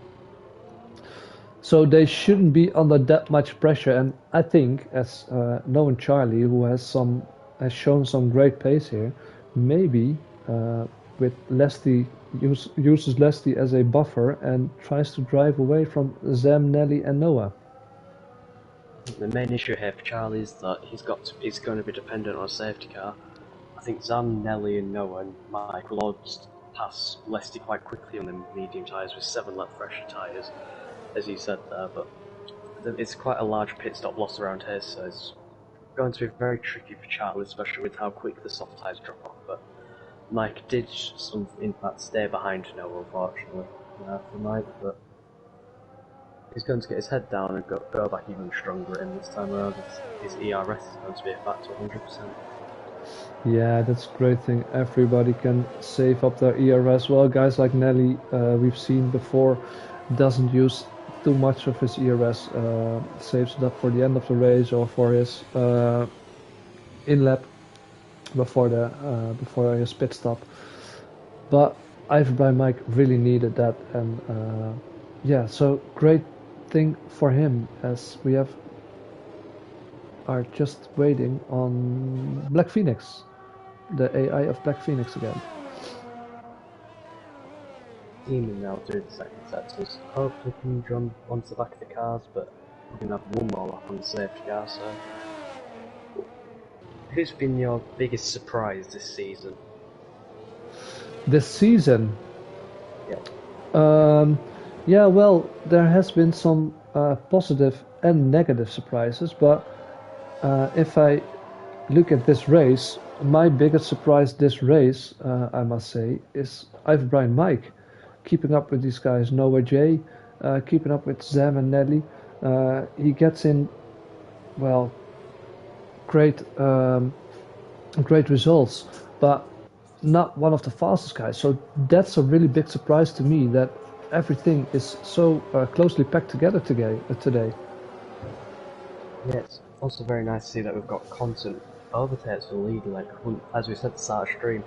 So they shouldn't be under that much pressure, and I think, as knowing Charlie, who has shown some great pace here, maybe with Leslie uses Leslie as a buffer and tries to drive away from Zem, Nelly, and Noah. The main issue here for Charlie is that he's going to be dependent on a safety car. I think Zam, Nelly, and Noah and Mike will all just pass Leslie quite quickly on the medium tyres with 7 lap fresher tyres, as you said there, but it's quite a large pit stop loss around here, so it's going to be very tricky for Charlie, especially with how quick the soft tyres drop off. But Mike did, in fact, stay behind Noah, unfortunately, for Mike, but he's going to get his head down and go back even stronger in this time around. His ERS is going to be back to 100%. Yeah, that's a great thing. Everybody can save up their ERS. Well, guys like Nelly, we've seen before, doesn't use too much of his ERS, saves it up for the end of the race or for his in-lap before his pit stop. But Ivory Mike really needed that, and yeah, so great thing for him, as we are just waiting on Black Phoenix, the AI of Black Phoenix again. Teaming now through the second set, so hopefully can jump onto the back of the cars, but we're going to have one more lap on the safety car, so... Who's been your biggest surprise this season? This season? Yeah. Yeah, well, there has been some positive and negative surprises, but if I look at this race, my biggest surprise this race, I must say, is Ivory Mike. Keeping up with these guys, Noah J, keeping up with Zam and Nelly. He gets in, well, great results, but not one of the fastest guys. So that's a really big surprise to me, that everything is so closely packed together today. Yeah, it's also very nice to see that we've got constant overtakes for the lead. Like, as we said at the start of stream,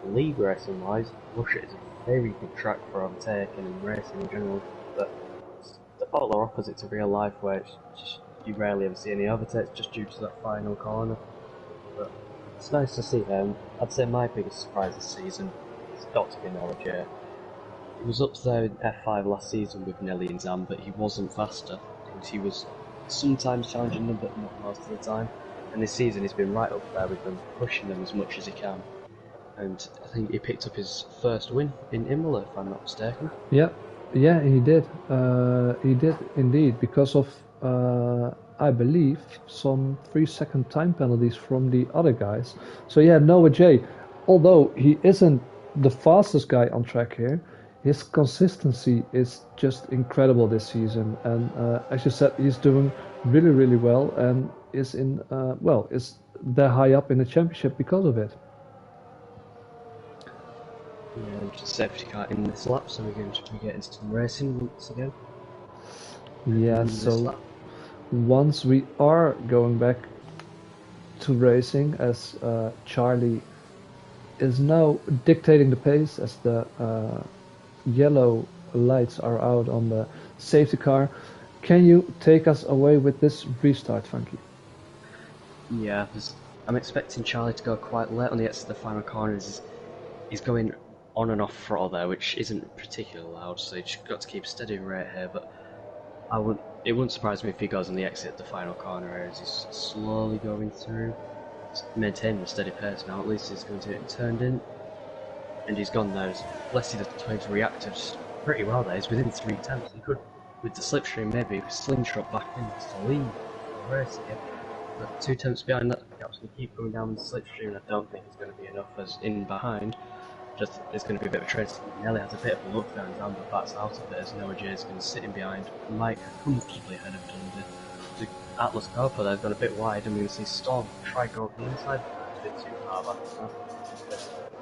league racing wise, Russia is a very good track for overtaking and racing in general, but it's the polar opposite to real life, where it's just, you rarely ever see any overtakes just due to that final corner. But it's nice to see him. I'd say my biggest surprise this season has got to be Noah J. He was up there in F5 last season with Nelly and Zam, but he wasn't faster, and he was sometimes challenging them, but not most of the time. And this season he's been right up there with them, pushing them as much as he can. And I think he picked up his first win in Imola, if I'm not mistaken. Yeah, he did. He did indeed, because of, I believe, some 3-second time penalties from the other guys. So yeah, Noah J, although he isn't the fastest guy on track here, his consistency is just incredible this season, and as you said, he's doing really, really well, and is in well, is there high up in the championship because of it. Yeah, just safety car in this lap, so we're going to be getting some racing once again. Yeah, This so lap. once we are going back to racing, as Charlie is now dictating the pace as the yellow lights are out on the safety car. Can you take us away with this restart, Funky? Yeah, I'm expecting Charlie to go quite late on the exit of the final corners. He's going on and off throttle there, which isn't particularly loud, so he's got to keep steady right here, but it wouldn't surprise me if he goes on the exit at the final corner as he's slowly going through. He's maintaining a steady pace now, at least he's going to get turned in. And he's gone there. Leslie has reacted pretty well there. He's within 3 tenths. He could, with the slipstream, maybe slingshot back in to lead the race again. But 2 tenths behind that, perhaps we keep going down with the slipstream. I don't think it's going to be enough as in behind. Just it's going to be a bit of a trace. Nelly has a bit of a look down down, but backs out of it as Noah J is going to sit in behind. Mike comfortably ahead of Dundee. The Atlas Cooper there's gone a bit wide, and we're going to see Storm try to go up the inside. It's a bit too far back now.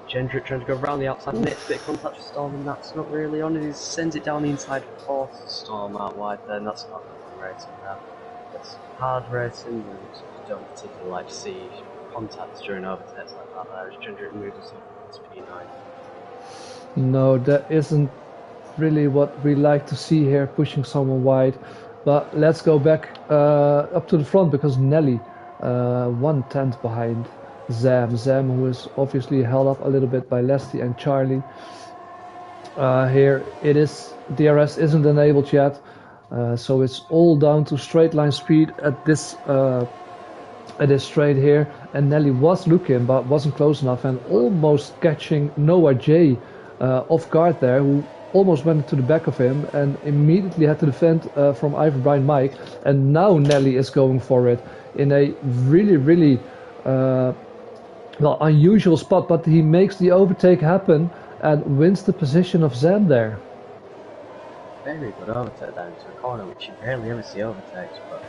Gendrick trying to go around the outside, makes a bit of contact with Storm, and that's not really on. He sends it down the inside, forces Storm out wide there, and that's not good racing now. It's hard racing, and you don't particularly like to see contacts during overtakes like that there, as Gendrick moves himself into P9. No, that isn't really what we like to see here, pushing someone wide. But let's go back up to the front, because Nelly 1/10 behind Zam, who is obviously held up a little bit by Leslie and Charlie. Here it is, DRS isn't enabled yet, so it's all down to straight line speed at this straight here, and Nelly was looking but wasn't close enough and almost catching Noah J off guard there, who almost went to the back of him and immediately had to defend from Ivor Brian Mike. And now Nelly is going for it in a really well, unusual spot, but he makes the overtake happen and wins the position of Zam there. Very good overtake down to a corner, which you rarely ever see overtakes, but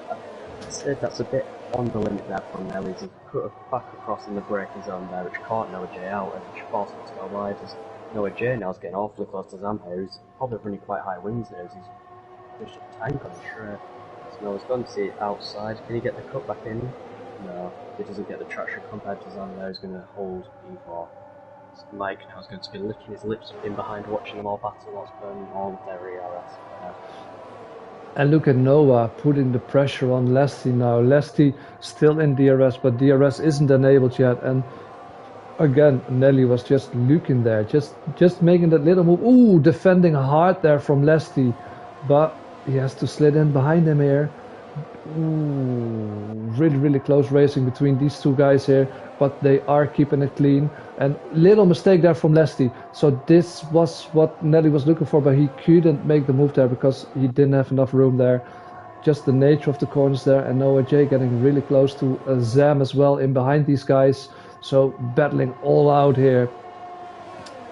I said that's a bit on the limit there from Nelly. He cut back across in the braking zone there, which caught Noah J out and which forced him to go wide. As Noah J now is getting awfully close to Zam here, who's probably running quite high winds there as he's pushed a tank on the track. So Noah's gone to see it outside. Can he get the cut back in? No, he doesn't get the traction compared to Zam there, who's going to hold P4. Mike now is going to be licking his lips in behind, watching them all battle whilst burning all of their ERS. And look at Noah putting the pressure on Leslie now. Leslie still in DRS, but DRS isn't enabled yet. And again, Nelly was just looking there, just making that little move. Ooh, defending hard there from Leslie, but he has to slid in behind him here. Ooh, really close racing between these two guys here, but they are keeping it clean. And little mistake there from Leslie. So this was what Nelly was looking for, but he couldn't make the move there because he didn't have enough room there. Just the nature of the corners there, and Noah J getting really close to Zam as well in behind these guys. So battling all out here.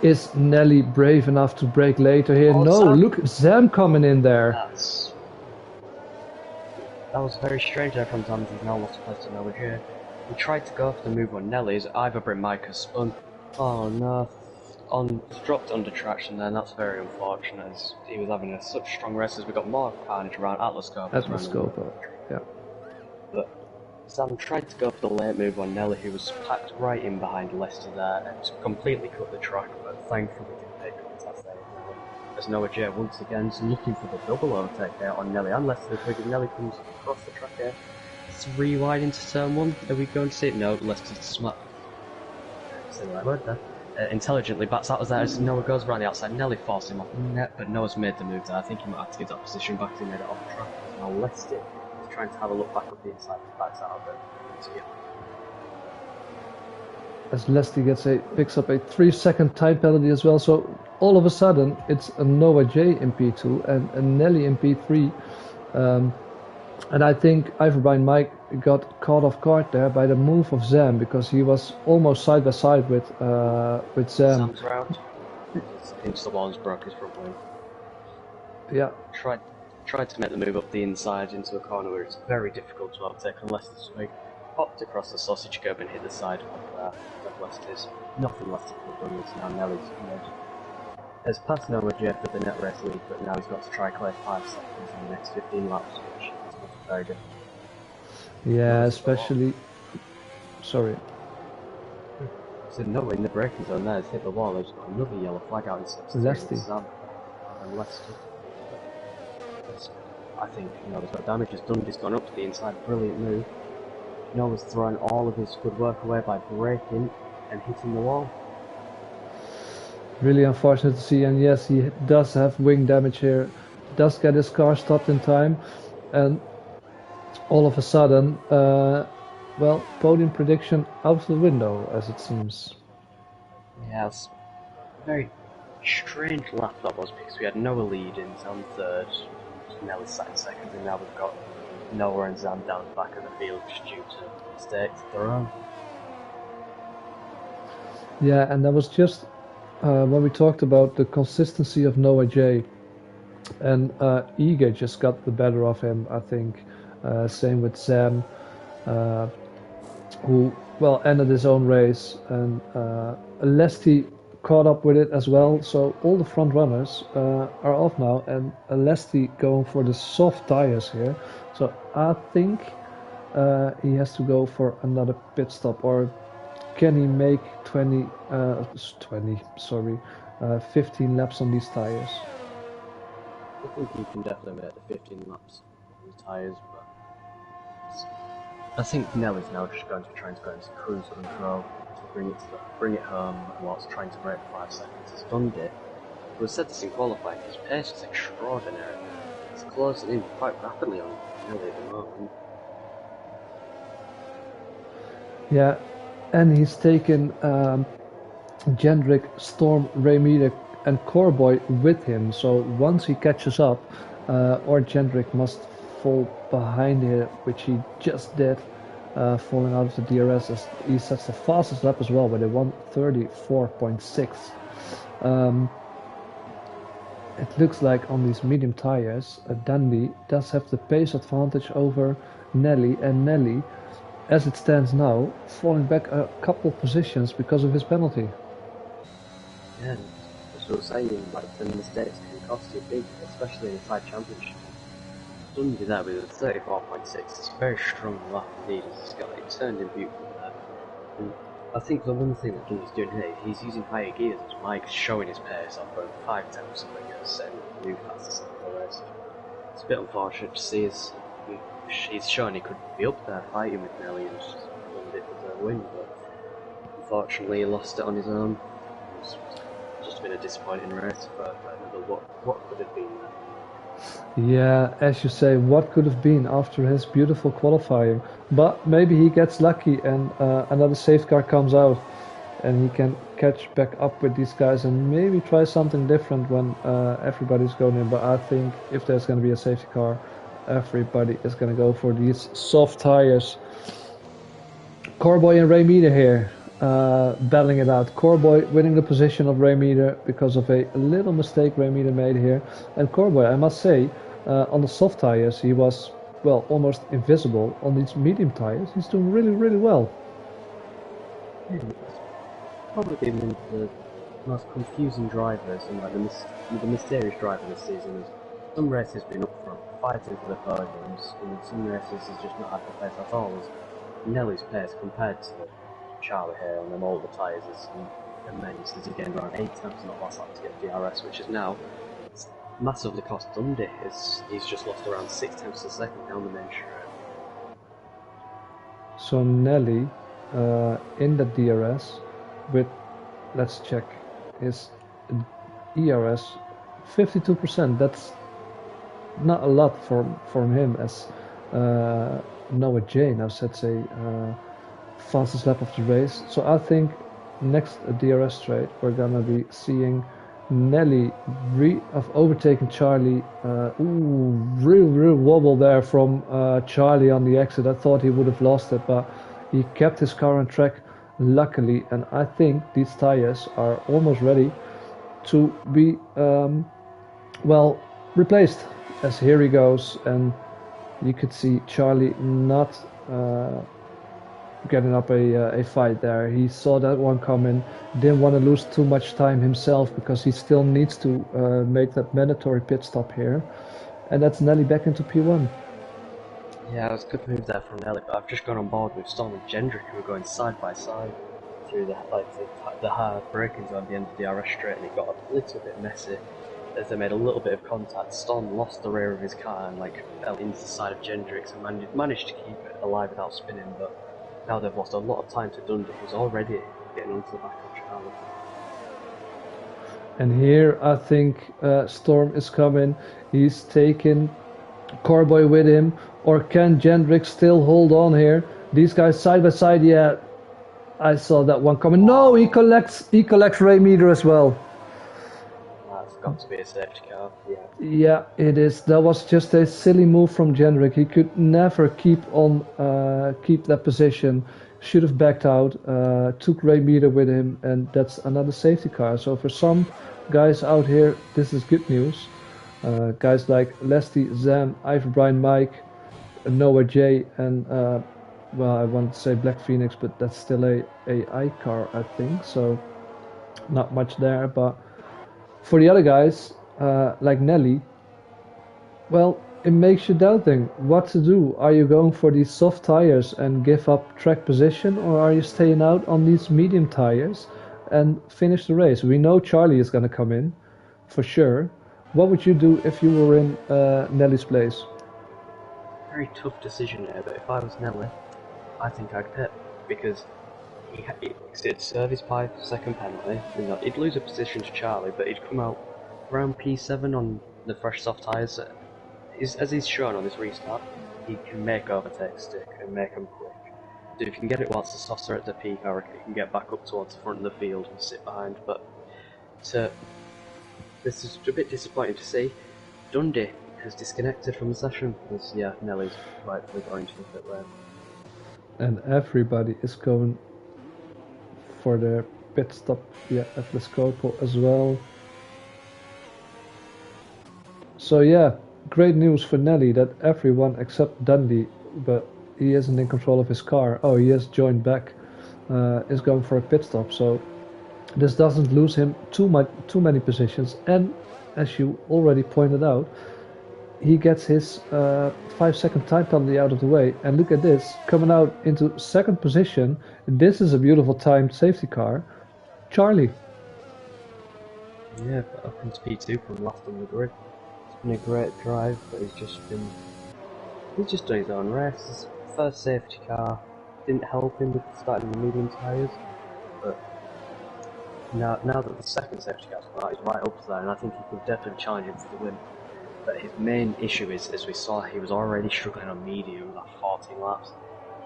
Is Nelly brave enough to brake later here? Oh, no, Zam. Look, Zam coming in there. That was very strange there from Zam. He's now lost place to Noah J. He tried to go for the move on Nelly's. Ivor Britt Mike has spun. Oh no. Dropped under traction there, and that's very unfortunate as he was having such strong race as we got more carnage around Atlas Cooper. Yeah. But Sam tried to go for the late move on Nelly, who was packed right in behind Lester there and completely cut the track, but thankfully didn't take contact there. As Noah J once again is looking for the double overtake there on Nelly and Lester. Nelly comes across the track here. 3 wide into turn 1. Are we going to see it? No, Lester's smack. Say the right word there. Intelligently bats out as there as Noah goes around the outside. Nelly forced him off the net, but Noah's made the move there. I think he might have to get that position back as he made it off the track. Now Lester is trying to have a look back up the inside, backs out of it. So, yeah. As Leslie picks up a 3-second time penalty as well, so all of a sudden it's a Noah J in P2 and a Nelly in P3. And I think Ivor Brian Mike got caught off guard there by the move of Zam, because he was almost side by side with Zam. Sam's round. Just into the wall and just broke his front wing. Yeah. Tried to make the move up the inside into a corner where it's very difficult to overtake unless the swing popped across the sausage curb and hit the side of Lester's. Nothing Leicester could have done this now. Nelly's has passed Noah J for the net race lead, but now he's got to try clear 5 seconds in the next 15 laps, which is very difficult. Yeah, especially. Sorry. So Noah in the braking zone there has hit the wall. There's got another yellow flag out in steps. Lesty. And Leicester. I think Noah's got damage. He's done. He's gone up to the inside. Brilliant move. Noah's thrown all of his good work away by braking and hitting the wall. Really unfortunate to see, and yes, he does have wing damage here. Does get his car stopped in time, and all of a sudden, well, podium prediction out the window, as it seems. Yeah, it's a very strange lap that was, because we had Noah leading, Zam third, Nelly sat in second, and now we've got Noah and Zam down the back of the field just due to mistakes of their own. Yeah, and that was just when we talked about the consistency of Noah J. And Ige just got the better of him, I think. Same with Sam, who, well, ended his own race, and Lesty caught up with it as well. So all the front runners are off now, and Lesty going for the soft tires here. So I think he has to go for another pit stop, or can he make 15 laps on these tires? I think he can definitely make the 15 laps on the tyres, but I think Nelly's now just going to try and go into cruise control to bring it home whilst trying to break 5 seconds. He's done it. We said this in qualifying, his pace is extraordinary. It's closing in quite rapidly on Nelly at the moment. Yeah, and he's taken Jendrik, Storm, Raymeter and Corboy with him, so once he catches up, or Jendrik must fall behind here, which he just did, falling out of the DRS as he sets the fastest lap as well with a 1:34.6. It looks like on these medium tires, Dundee does have the pace advantage over Nelly, and Nelly, as it stands now, falling back a couple positions because of his penalty. Yeah, as we were saying, like, the mistakes can cost you big, especially in the side championship. Dundee there with a 34.6, it's a very strong lap indeed, as he's got it turned in beautifully there. And I think the one thing that Dundee's doing here, he's using higher gears, as Mike's showing his pace off of 5 tenths quicker, setting the new fastest lap of the race. It's a bit unfortunate to see as he's shown he could be up there fighting with Nelly and just won it for the win, but unfortunately he lost it on his own. It's just been a disappointing race, but I don't know what could have been there. Yeah, as you say, what could have been after his beautiful qualifying, but maybe he gets lucky and another safety car comes out and he can catch back up with these guys and maybe try something different when everybody's going in. But I think if there's going to be a safety car, everybody is going to go for these soft tires. Corboy and Raymeter here, battling it out. Corboy winning the position of Raymeter because of a little mistake Raymeter made here. And Corboy, I must say, on the soft tires he was, well, almost invisible. On these medium tires he's doing really, really well. Probably been one of the most confusing drivers and like the mysterious driver this season. Some races have been up front, fighting for the podiums, and some races has just not had the pace at all. Nelly's pace compared to Charlie here on them older tyres is immense. He's again around 8 tenths not last lap to get DRS, which is now massively cost Dundee. He's just lost around 6 tenths a second down the main straight. So Nelly in the DRS with, let's check his ERS, 52%. That's not a lot from him, as Noah J now sets a fastest lap of the race. So I think next DRS straight we're gonna be seeing Nelly overtaking Charlie. Real wobble there from Charlie on the exit. I thought he would have lost it, but he kept his car on track luckily, and I think these tires are almost ready to be well replaced. As here he goes, and you could see Charlie not getting up a fight there. He saw that one coming, didn't want to lose too much time himself because he still needs to make that mandatory pit stop here, and that's Nelly back into P1. Yeah, it was a good move there from Nelly, but I've just gone on board with Storm and Gendrick, who were going side by side through the hard braking zone at the end of the DRS straight, and it got a little bit messy as they made a little bit of contact. Storm lost the rear of his car and fell into the side of Gendrick's and managed to keep it alive without spinning, but now they've lost a lot of time to Dundee, who's already getting onto the back of Charlie. And here I think Storm is coming. He's taking Carboy with him, or can Gendrick still hold on here? These guys side by side, yeah. I saw that one coming. No, he collects Ray Meter as well. That's got to be a safety car. Yeah, it is. That was just a silly move from Gendrick. He could never keep that position. Should have backed out. Took Ray Meter with him, and that's another safety car. So for some guys out here, this is good news. Guys like Leslie, Zam, Ivor Brian, Mike, Noah J, and well, I want to say Black Phoenix, but that's still a I car, I think. So not much there. But for the other guys, like Nelly, well, it makes you doubting what to do. Are you going for these soft tires and give up track position, or are you staying out on these medium tires and finish the race? We know Charlie is going to come in, for sure. What would you do if you were in Nelly's place? Very tough decision there, but if I was Nelly, I think I'd pit, because he'd serve his 5-second penalty. He'd lose a position to Charlie, but he'd come out around P7 on the fresh soft tyres. As he's shown on this restart, he can make overtakes stick and make them quick. So if you can get it whilst the softs are at the peak, I reckon he can get back up towards the front of the field and sit behind. But this is a bit disappointing to see. Dundee has disconnected from the session, because Nelly's rightfully going to the pit lane. And everybody is going for their pit stop. Yeah, Atlas Corpo as well. So yeah, great news for Nelly that everyone except Dundee, but he isn't in control of his car. Oh, he has joined back. Is going for a pit stop. So this doesn't lose him too many positions. And as you already pointed out, he gets his 5-second time penalty out of the way. And look at this, coming out into second position. This is a beautiful timed safety car. Charlie. Yeah, but up into P2 from last on the grid. It's been a great drive, but he's just done his own race. His first safety car didn't help him with starting the medium tyres, but now that the second safety car's come out, he's right up there, and I think he could definitely challenge him for the win. But his main issue is, as we saw, he was already struggling on medium at 14 laps.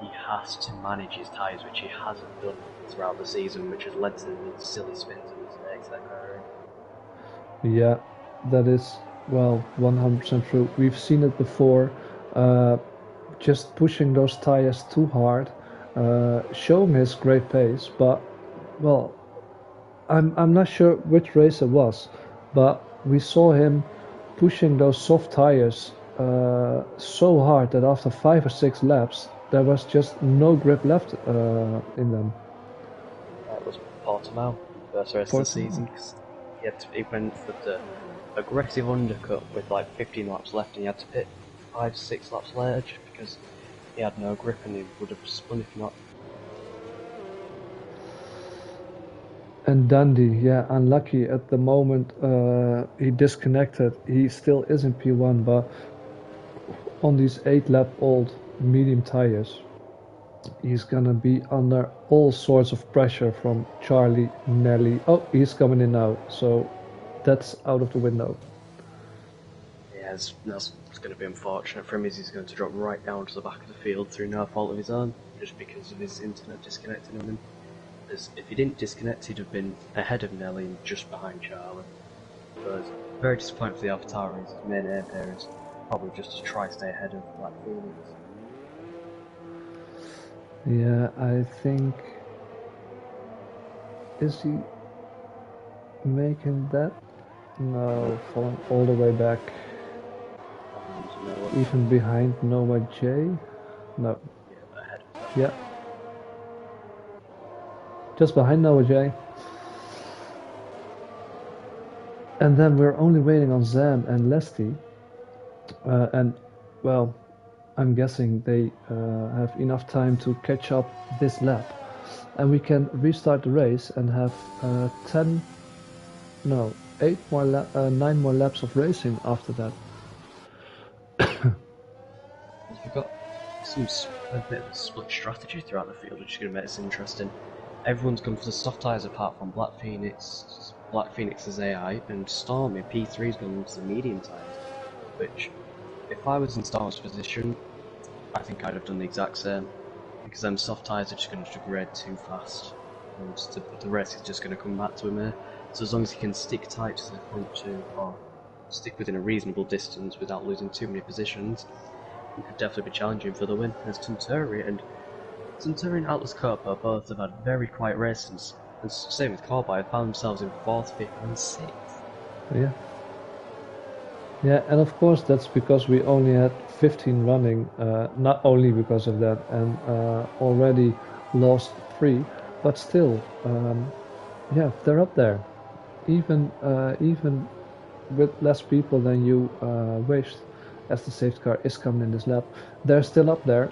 He has to manage his tyres, which he hasn't done throughout the season, which has led to the silly spins and mistakes that occur. Yeah, that is, well, 100% true. We've seen it before. Just pushing those tires too hard, showing his great pace, but, well, I'm not sure which race it was, but we saw him pushing those soft tires so hard that after 5 or 6 laps there was just no grip left in them. That was Portimao, first race of the season. He went for the aggressive undercut with like 15 laps left, and he had to pit 5-6 laps later just because he had no grip and he would have spun if not. And Dundee, yeah, unlucky at the moment. He disconnected. He still is in P1, but on these 8-lap-old medium tires, he's gonna be under all sorts of pressure from Charlie, Nelly. Oh, he's coming in now, so that's out of the window. Yeah, that's going to be unfortunate for him. He's going to drop right down to the back of the field through no fault of his own, just because of his internet disconnecting him. As if he didn't disconnect, he'd have been ahead of Nelly and just behind Charlie. So it's very disappointing for the AlphaTauri. His main aim there is probably just to try to stay ahead of Black Phoenix. Yeah, I think... Is he... making that? No, falling all the way back. Even behind Noah J? No. Yeah, ahead of that. Yeah. Just behind Noah J. And then we're only waiting on Zam and Lesty. And, well, I'm guessing they have enough time to catch up this lap. And we can restart the race and have 9 more laps of racing after that. You've got a bit of a split strategy throughout the field, which is going to make this interesting. Everyone's gone for the soft tyres apart from Black Phoenix. Black Phoenix's AI, and Stormy P3's gone to the medium tyres. Which, if I was in Storm's position, I think I'd have done the exact same. Because them soft tyres are just going to degrade too fast. And the race is just going to come back to him here. So as long as he can stick tight to the front two, or stick within a reasonable distance without losing too many positions, he could definitely be challenging for the win. As Tunturi and Atlas Copa both have had very quiet races, and same with Corby, found themselves in 4th, 5th and 6th. Yeah. Yeah, and of course that's because we only had 15 running, not only because of that, and already lost 3, but still, yeah, they're up there. Even with less people than you wished, as the safety car is coming in this lap, they're still up there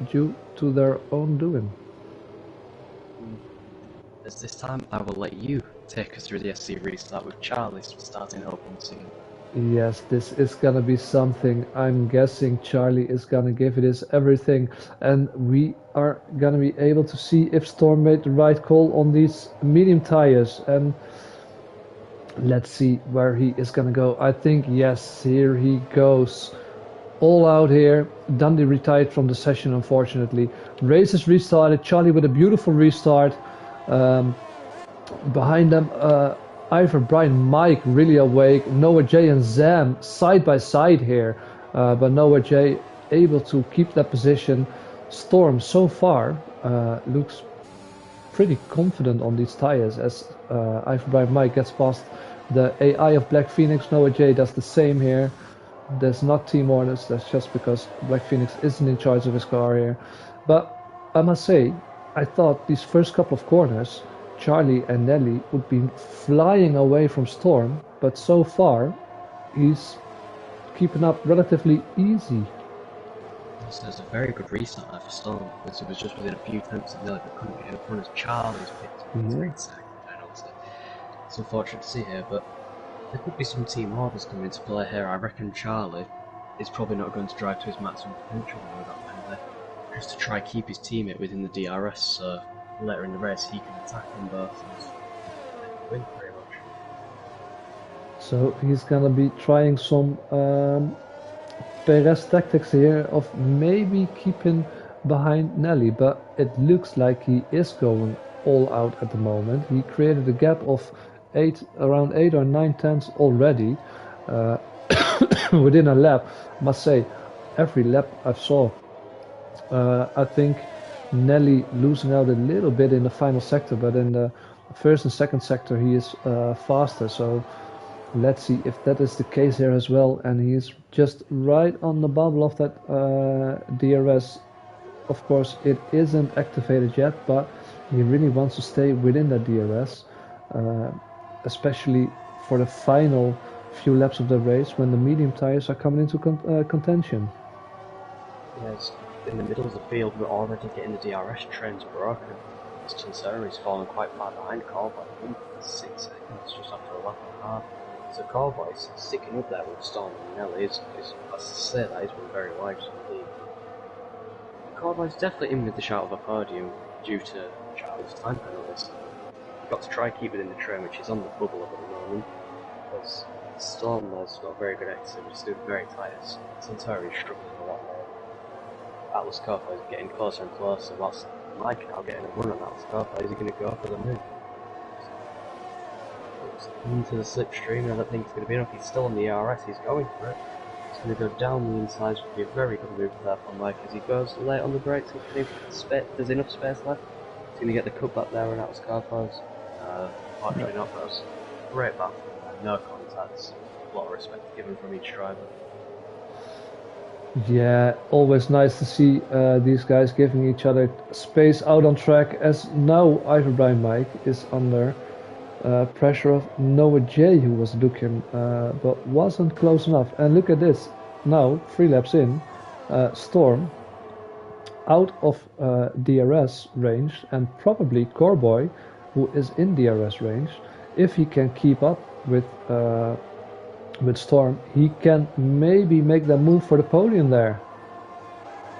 due to their own doing. As this time, I will let you take us through the SC restart with Charlie starting open soon. Yes, this is gonna be something. I'm guessing Charlie is gonna give it his everything, and we are gonna be able to see if Storm made the right call on these medium tires. And let's see where he is gonna go. I think yes, here he goes. All out here. Dundee retired from the session, unfortunately. Race is restarted. Charlie with a beautiful restart. Behind them, Ivor, Brian, Mike really awake. Noah J and Zam side by side here. But Noah J able to keep that position. Storm so far looks pretty confident on these tires as Ivor, Brian, Mike gets past the AI of Black Phoenix. Noah J does the same here. There's not team orders, that's just because Black Phoenix isn't in charge of his car here. But I must say, I thought these first couple of corners, Charlie and Nelly would be flying away from Storm, but so far he's keeping up relatively easy. So it's a very good restart there for Storm, because it was just within a few tenths of Nelly, but couldn't get in front as Charlie's picked up. It's unfortunate to see here, but there could be some team orders coming into play here. I reckon Charlie is probably not going to drive to his maximum potential with that penalty, just to try keep his teammate within the DRS, so later in the race he can attack them both and win pretty much. So he's gonna be trying some Perez tactics here of maybe keeping behind Nelly, but it looks like he is going all out at the moment. He created a gap of around 8 or 9 tenths already within a lap. I must say, every lap I saw, I think Nelly losing out a little bit in the final sector, but in the first and second sector he is faster. So let's see if that is the case here as well. And he is just right on the bubble of that DRS. Of course, it isn't activated yet, but he really wants to stay within that DRS. Especially for the final few laps of the race when the medium tires are coming into contention. Yes, in the middle of the field we're already getting the DRS trends broken. Chancellor is falling quite far behind Corby, 6 seconds just after a lap and a half. So Corby's sticking up there with Storm and Nelly is I say that is one very wise indeed. Corby's definitely in with the shout of a podium due to Charlie's time penalties. Got to try keep it in the train, which is on the bubble at the moment, because Storm has got a very good exit, which is doing very tight. Centauri is struggling a lot more. Atlas Copa is getting closer and closer, whilst Mike now getting a run on Atlas Copa. Is he going to go for the move? Into the slipstream, and I don't think it's going to be enough. He's still on the ERS, he's going for it. He's going to go down the inside, which would be a very good move there for Mike as he goes late on the brakes. There's enough space left. He's going to get the cut back there on Atlas Copa's. unfortunately not. That was great battle, no contacts, a lot of respect given from each driver. Yeah, always nice to see these guys giving each other space out on track, as now Ivor Brian Mike is under pressure of Noah J, who was looking but wasn't close enough. And look at this, now 3 laps in, Storm out of DRS range, and probably Corboy, who is in DRS range. If he can keep up with Storm, he can maybe make that move for the podium there.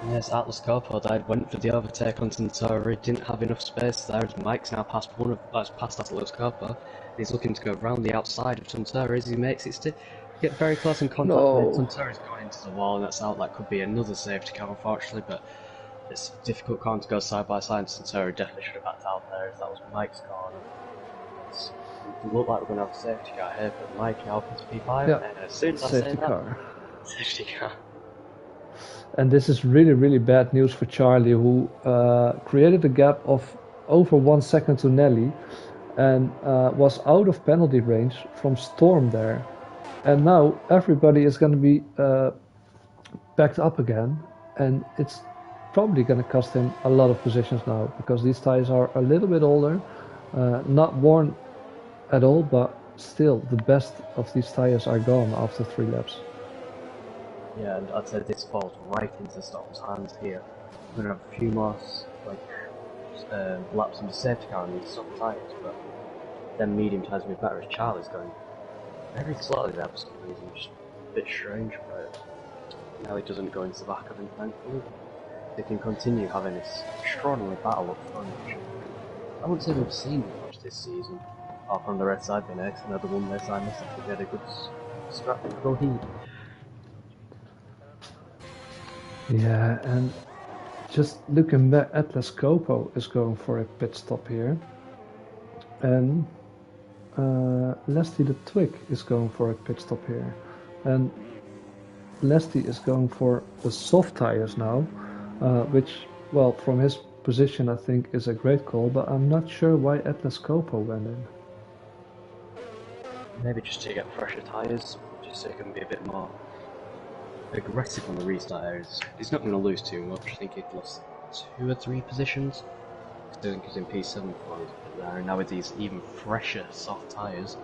Yes, Atlas Coppo died, went for the overtake on Centauri, didn't have enough space there. Mike's now past past Atlas Coppo. He's looking to go round the outside of Centauri as he makes it to get very close in contact. No. Centauri's going into the wall, and that's out. That could be another safety car, unfortunately, but it's a difficult corner to go side by side, and Centauri definitely should have backed out there as that was Mike's corner. It looked like we're going to have a safety car here, but Mike now opens P5, Yeah, and as soon as I say that, safety car. And this is really, really bad news for Charlie, who created a gap of over 1 second to Nelly and was out of penalty range from Storm there. And now everybody is going to be backed up again, and it's probably going to cost him a lot of positions now, because these tires are a little bit older, not worn at all, but still the best of these tires are gone after 3 laps. Yeah, and I'd say this falls right into Storm's hands here. We're going to have a few more laps in the safety car on these soft tyres, but then medium tyres will be better as Charlie's going very slowly there for some reason, just a bit strange, but now he doesn't go into the back of him, thankfully. They can continue having this extraordinary battle up front, which I wouldn't say we've seen much this season, apart from the red side being X, another one race I missed. I think we had a good scrap to go heat. Yeah, and just looking back, Atlas Coppo is going for a pit stop here, and Leslie the Twig is going for a pit stop here, and Leslie is going for the soft tires now, which, well, from his position I think is a great call, but I'm not sure why Atlas Coppo went in. Maybe just to get fresher tyres, just so he can be a bit more aggressive on the restart areas. He's not going to lose too much. I think he'd lost 2 or 3 positions. I think he's in P7 for there, and now with these even fresher soft tyres,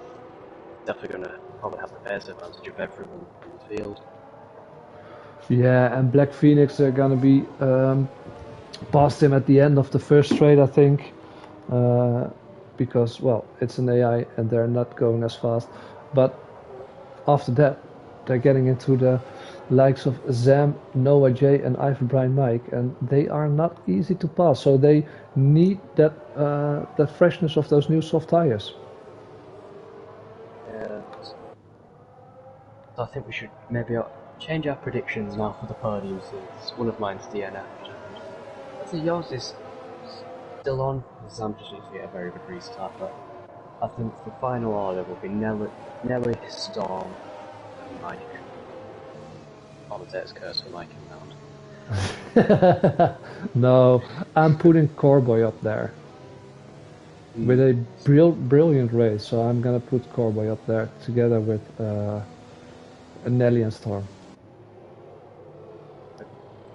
definitely going to probably have the pace advantage of everyone in the field. Yeah, and Black Phoenix are going to be past him at the end of the first straight, I think, because, well, it's an AI and they're not going as fast. But after that, they're getting into the likes of Zam, Noah J, and Ivor Brian Mike, and they are not easy to pass. So they need that that freshness of those new soft tires. Yeah. So I think we should maybe change our predictions now for the podium, since one of mine's DNF. I think yours is still on. Zam just needs to get a very good restart, but I think the final order will be Nelly, Storm, and Mike. It's curse for Mike in round. No, I'm putting Corboy up there with a brilliant race, so I'm gonna put Corboy up there together with Nelly and Storm.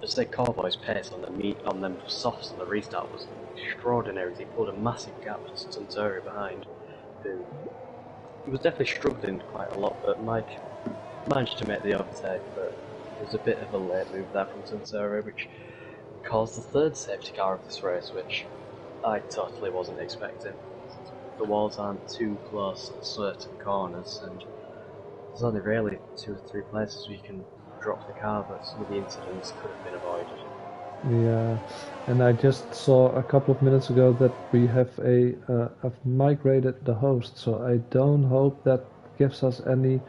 Just say Corboy's pace on them softs on the restart was extraordinary. He pulled a massive gap to Centauri behind, who he was definitely struggling quite a lot, but Mike managed to make the overtake, but it was a bit of a late move there from Centauri, which caused the 3rd safety car of this race, which I totally wasn't expecting. The walls aren't too close at certain corners, and there's only really 2 or 3 places where you can drop the car, but some of the incidents could have been avoided. Yeah, and I just saw a couple of minutes ago that we have have migrated the host, so I don't hope that gives us any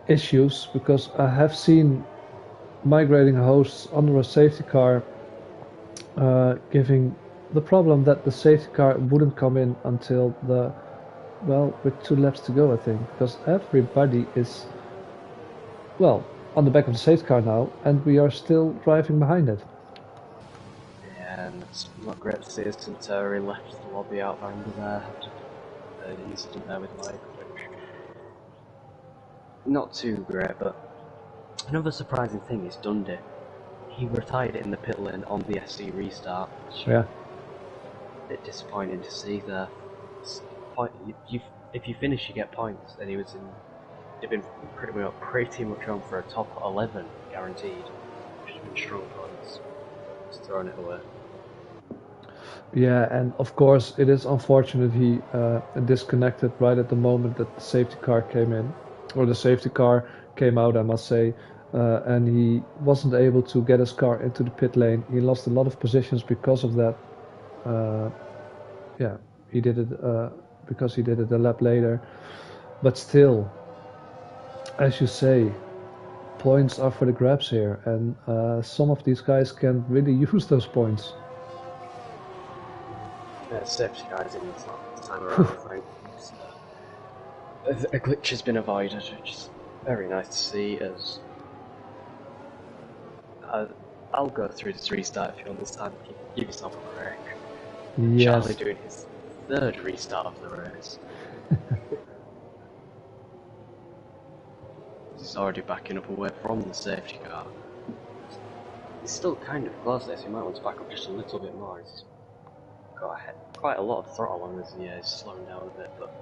issues, because I have seen migrating hosts under a safety car giving the problem that the safety car wouldn't come in until with 2 laps to go, I think, because everybody is, well, on the back of the safety car now, and we are still driving behind it. Yeah, and it's not great to see as Centauri left the lobby out of anger there. the incident there with Mike, which not too great, but another surprising thing is Dundee. He retired in the pit lane on the SC restart, which Yeah. a bit disappointing to see there. If you finish, you get points, and he'd been pretty much on for a top 11 guaranteed, which has been strong points. Just throwing it away. Yeah, and of course it is unfortunate he disconnected right at the moment that the safety car came in, or the safety car came out, I must say, and he wasn't able to get his car into the pit lane. He lost a lot of positions because of that. Yeah, he did it because he did it a lap later. But still, as you say, points are for the grabs here, and some of these guys can really use those points. Safety guys in this time around, I think. A glitch has been avoided, which is very nice to see. As I'll go through this restart if you want this time. Give yourself a break. Yes. Charlie doing his third restart of the race. He's already backing up away from the safety car. He's still kind of close there, so he might want to back up just a little bit more. He's got quite a lot of throttle on as he's slowing down a bit, but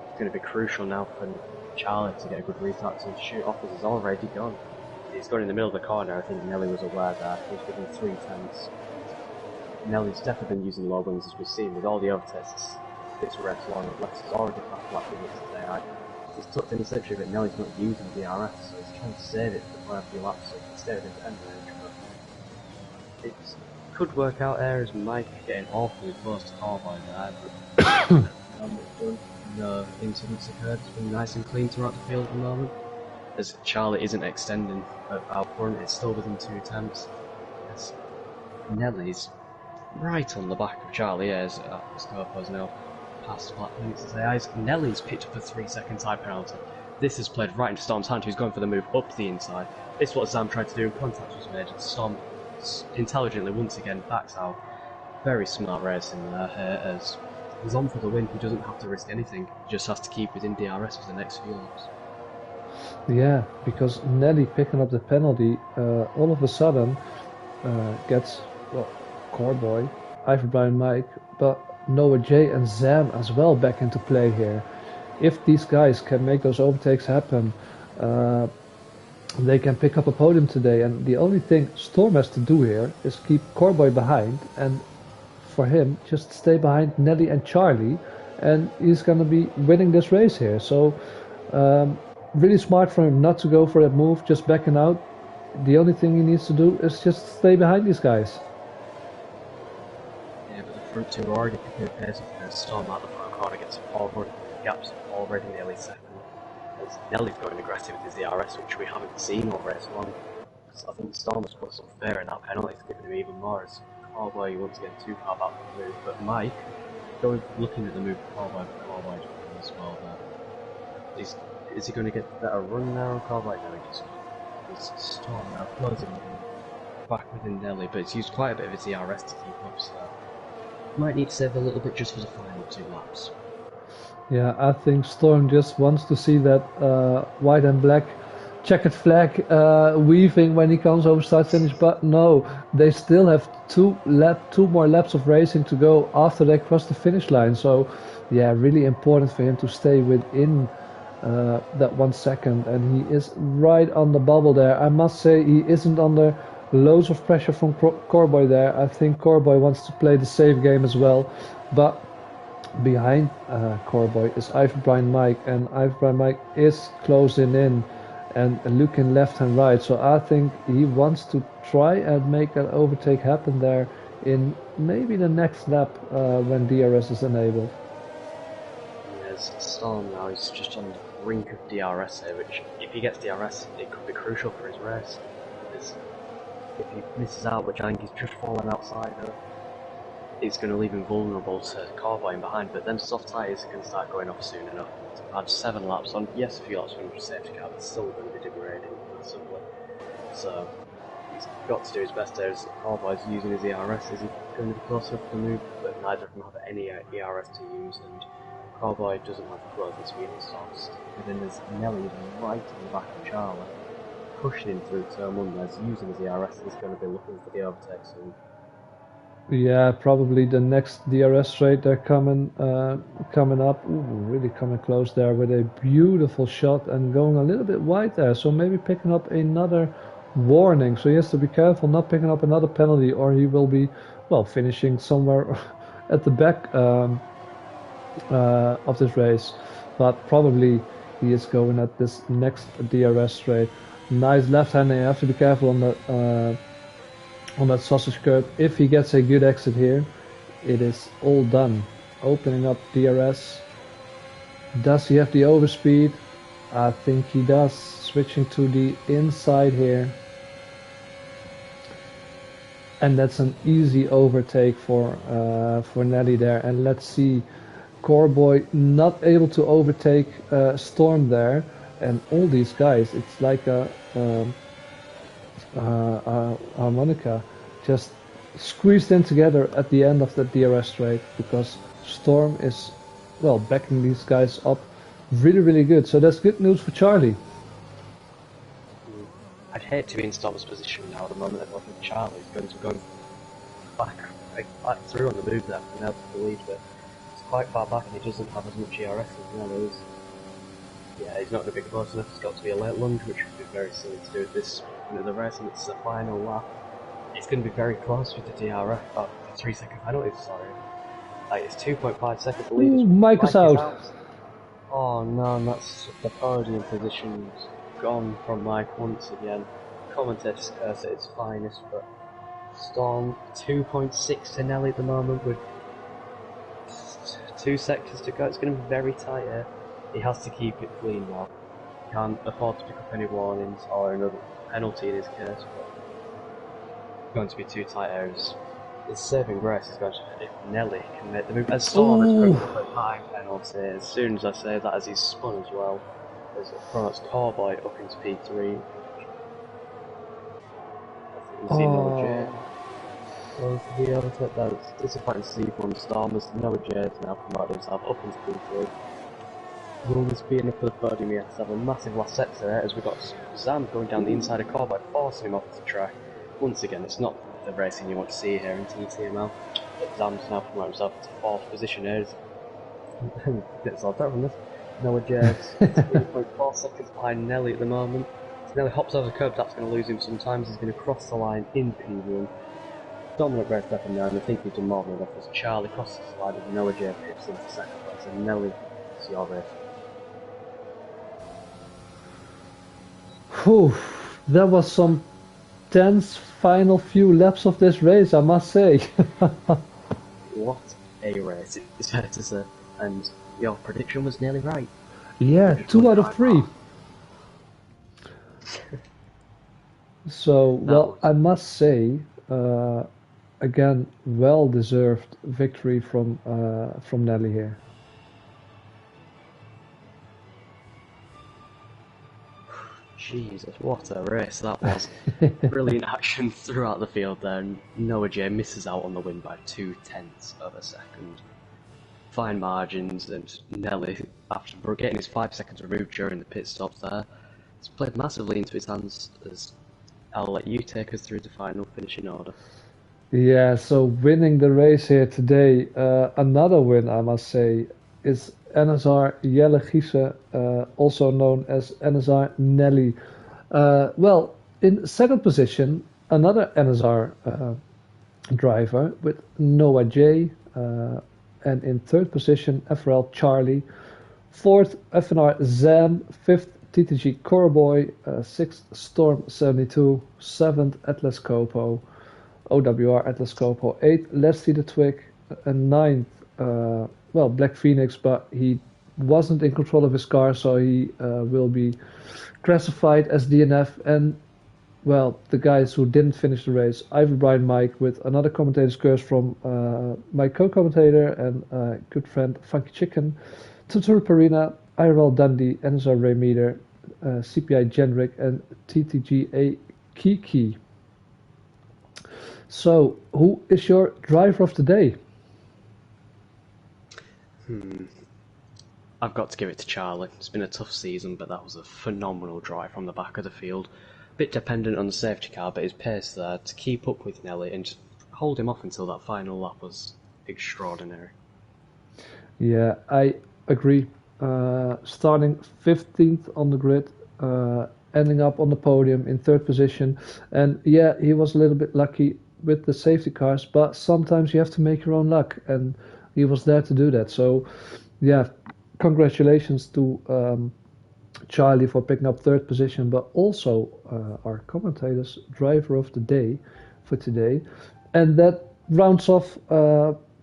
it's going to be crucial now for Charlie to get a good restart to shoot off as he's already gone. He's gone in the middle of the corner. I think Nelly was aware that he's within 3 tenths. Nelly's definitely been using low wings as we've seen with all the overtests. This race long at Lex has already passed lap limits today. He's tucked in the slipstream, but Nelly's not using DRS, so he's trying to save it for the final few laps so he can stay within 10 range. But it could work out there as Mike getting awfully close to Carby there, but no incidents occurred. It's been nice and clean throughout the field at the moment. As Charlie isn't extending out front, it's still within 2 tenths. As Nelly's right on the back of Charlie as Scopo's now past lap limits. Nelly's picked up a 3-second time penalty. This has played right into Storm's hand, who's going for the move up the inside. This is what Zam tried to do, and contact was made, and Storm intelligently once again backs out. Very smart racing there, as he's on for the win. He doesn't have to risk anything, he just has to keep within DRS for the next few laps. Yeah, because Nelly picking up the penalty all of a sudden gets, well, Corboy, Ivor Brian Mike, but Noah J and Zam as well back into play here. If these guys can make those overtakes happen, they can pick up a podium today, and the only thing Storm has to do here is keep Corboy behind, and for him just stay behind Nelly and Charlie, and he's gonna be winning this race here. So really smart for him not to go for that move, just backing out. The only thing he needs to do is just stay behind these guys. Yeah, but the front two are already picking up pace. Storm out the front corner gets forward. Gaps already nearly second. As Nelly's going aggressive with his DRS, which we haven't seen all race long. So I think Storm has put some fear in that penalty to give him even more. As Corboy once again too far back from the move, but Mike looking at the move for Corboy, but Corboy as well. Is he going to get a better run now on Corboy? No, he's Storm now closing back within Nelly, but it's used quite a bit of his DRS to keep up, so might need to save a little bit just for the final 2 laps. Yeah, I think Storm just wants to see that white and black checkered flag weaving when he comes over start finish, but no, they still have 2 more laps of racing to go after they cross the finish line. So yeah, really important for him to stay within that 1 second, and he is right on the bubble there. I must say he isn't under loads of pressure from Corboy there. I think Corboy wants to play the safe game as well, but behind Corboy is Ivor Brian Mike, and Ivor Brian Mike is closing in and looking left and right, so I think he wants to try and make an overtake happen there in maybe the next lap when DRS is enabled. There's Storm now, he's just on the brink of DRS here, which if he gets DRS it could be crucial for his race, because if he misses out, which I think he's just fallen outside of, it's going to leave him vulnerable to Corboy in behind, but then soft tyres can start going off soon enough. Add 7 laps on, yes, a few laps from safety car, but still going to be degrading massively. So he's got to do his best there as Corboy's using his ERS. Is he going to be close enough to the move? But neither of them have any ERS to use, and Cowboy doesn't have closing speed and stops. And then there's Nelly right in the back of Charlie, pushing him through turn 1 as using his ERS. He's going to be looking for the overtake soon. Yeah, probably the next DRS straight they're coming up. Ooh, really coming close there with a beautiful shot and going a little bit wide there. So maybe picking up another warning. So he has to be careful not picking up another penalty, or he will be, well, finishing somewhere at the back of this race. But probably he is going at this next DRS straight. Nice left hander. You have to be careful on that sausage curb. If he gets a good exit here, it is all done. Opening up DRS. Does he have the overspeed? I think he does. Switching to the inside here. And that's an easy overtake for Nelly there. And let's see, Coreboy not able to overtake Storm there. And all these guys, it's like a harmonica, just squeezed in together at the end of the DRS straight, because Storm is, well, backing these guys up really, really good. So that's good news for Charlie. I'd hate to be in Storm's position now at the moment. I think Charlie's going to go back through on the move there. I believe that it's quite far back and he doesn't have as much ERS as Nelly. Yeah, he's not going to be close enough. It's got to be a late lunge, which would be very silly to do at this point of the race, and it's the final lap. It's going to be very close with the DRS. About 3 second penalty, sorry. Like, it's 2.5 seconds lead. Ooh, Mike is out. Oh no, and that's the podium position's gone from Mike once again. Commentators curse at its finest, but Storm 2.6 to Nelly at the moment with 2 sections to go. It's going to be very tight here. He has to keep it clean now. He can't afford to pick up any warnings or another penalty in his case, but it's going to be too tight areas. His saving grace is going to be if Nelly can make the move. As Storm has picked up a high penalty, as soon as I say that, as he's spun as well, as it promotes Coreboy up into P3. You see Noah J. Well, to be able to take that, it's disappointing to see from Storm as Noah J now promoted himself up into P3. Will this be enough for the podium? He has to have a massive last sector there, as we've got Zam going down the inside of Coreboy, forcing him off the track. Once again, it's not the racing you want to see here in TTML, but Zam's now promoted himself to 4th position here. Gets all that from this. Noah J's 3.4 seconds behind Nelly at the moment. So Nelly hops over the curb, that's going to lose him sometimes. He's going to cross the line in P1. Dominant race left and now, and I think he's done more than enough as Charlie crosses the line and Noah J pips into 2nd place, and Nelly, it's your race. Whew, that was some tense final few laps of this race, I must say. What a race, it's fair to say. And your prediction was nearly right. Yeah, 2 out of 3. So, well, I must say, again, well-deserved victory from Nelly here. Jesus, what a race that was. Brilliant action throughout the field there, and Noah J misses out on the win by 0.2 of a second. Fine margins, and Nelly, after getting his 5 seconds removed during the pit stops there, it's played massively into his hands. As I'll let you take us through the final finishing order. Yeah, so winning the race here today, another win, I must say, is NSR Jelle Giese, also known as NSR Nelly. Well, in 2nd position, another NSR driver with Noah J, and in 3rd position, FRL Charlie. 4th, FNR Zam. 5th, TTG Coreboy. 6th, Storm 72. 7th, Atlas Copo. OWR Atlas Copo. 8th, Leslie the Twig. And 9th, well, Black Phoenix, but he wasn't in control of his car, so he will be classified as DNF. And, well, the guys who didn't finish the race, Ivor Brian Mike, with another commentator's curse from my co-commentator and good friend Funky Chicken, Tutur Parina, IRL Dundee, NSR Ray Meter, CPI Genric, and TTGA Kiki. So, who is your driver of the day? I've got to give it to Charlie. It's been a tough season, but that was a phenomenal drive from the back of the field. Bit dependent on the safety car, but his pace there to keep up with Nelly and just hold him off until that final lap was extraordinary. Yeah, I agree. Starting 15th on the grid, ending up on the podium in third position. And yeah, he was a little bit lucky with the safety cars, but sometimes you have to make your own luck, and he was there to do that. So yeah, congratulations to Charlie for picking up third position, but also our commentators driver of the day for today. And that rounds off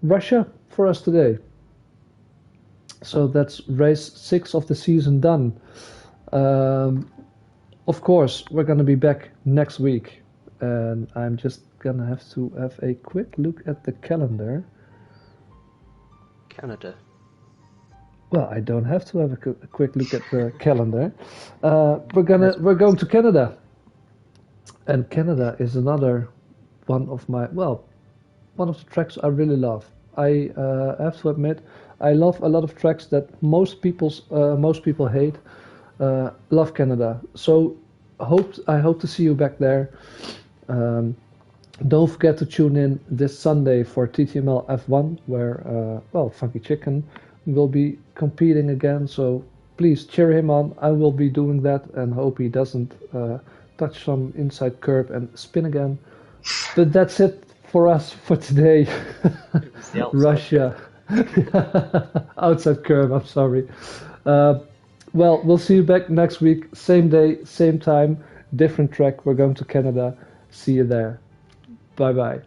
Russia for us today. So that's race 6 of the season done. Of course, we're going to be back next week, and I'm just going to have to have a quick look at the calendar. Canada. Well, I don't have to have a quick look at the calendar. We're going to Canada, and Canada is another one of the tracks I really love. I have to admit, I love a lot of tracks that most people hate. Love Canada, so I hope to see you back there. Don't forget to tune in this Sunday for TTML F1, where Funky Chicken will be competing again. So please cheer him on. I will be doing that, and hope he doesn't touch some inside curb and spin again. But that's it for us for today. Russia. Outside curve, I'm sorry. Well, we'll see you back next week. Same day, same time, different track. We're going to Canada. See you there. Bye-bye.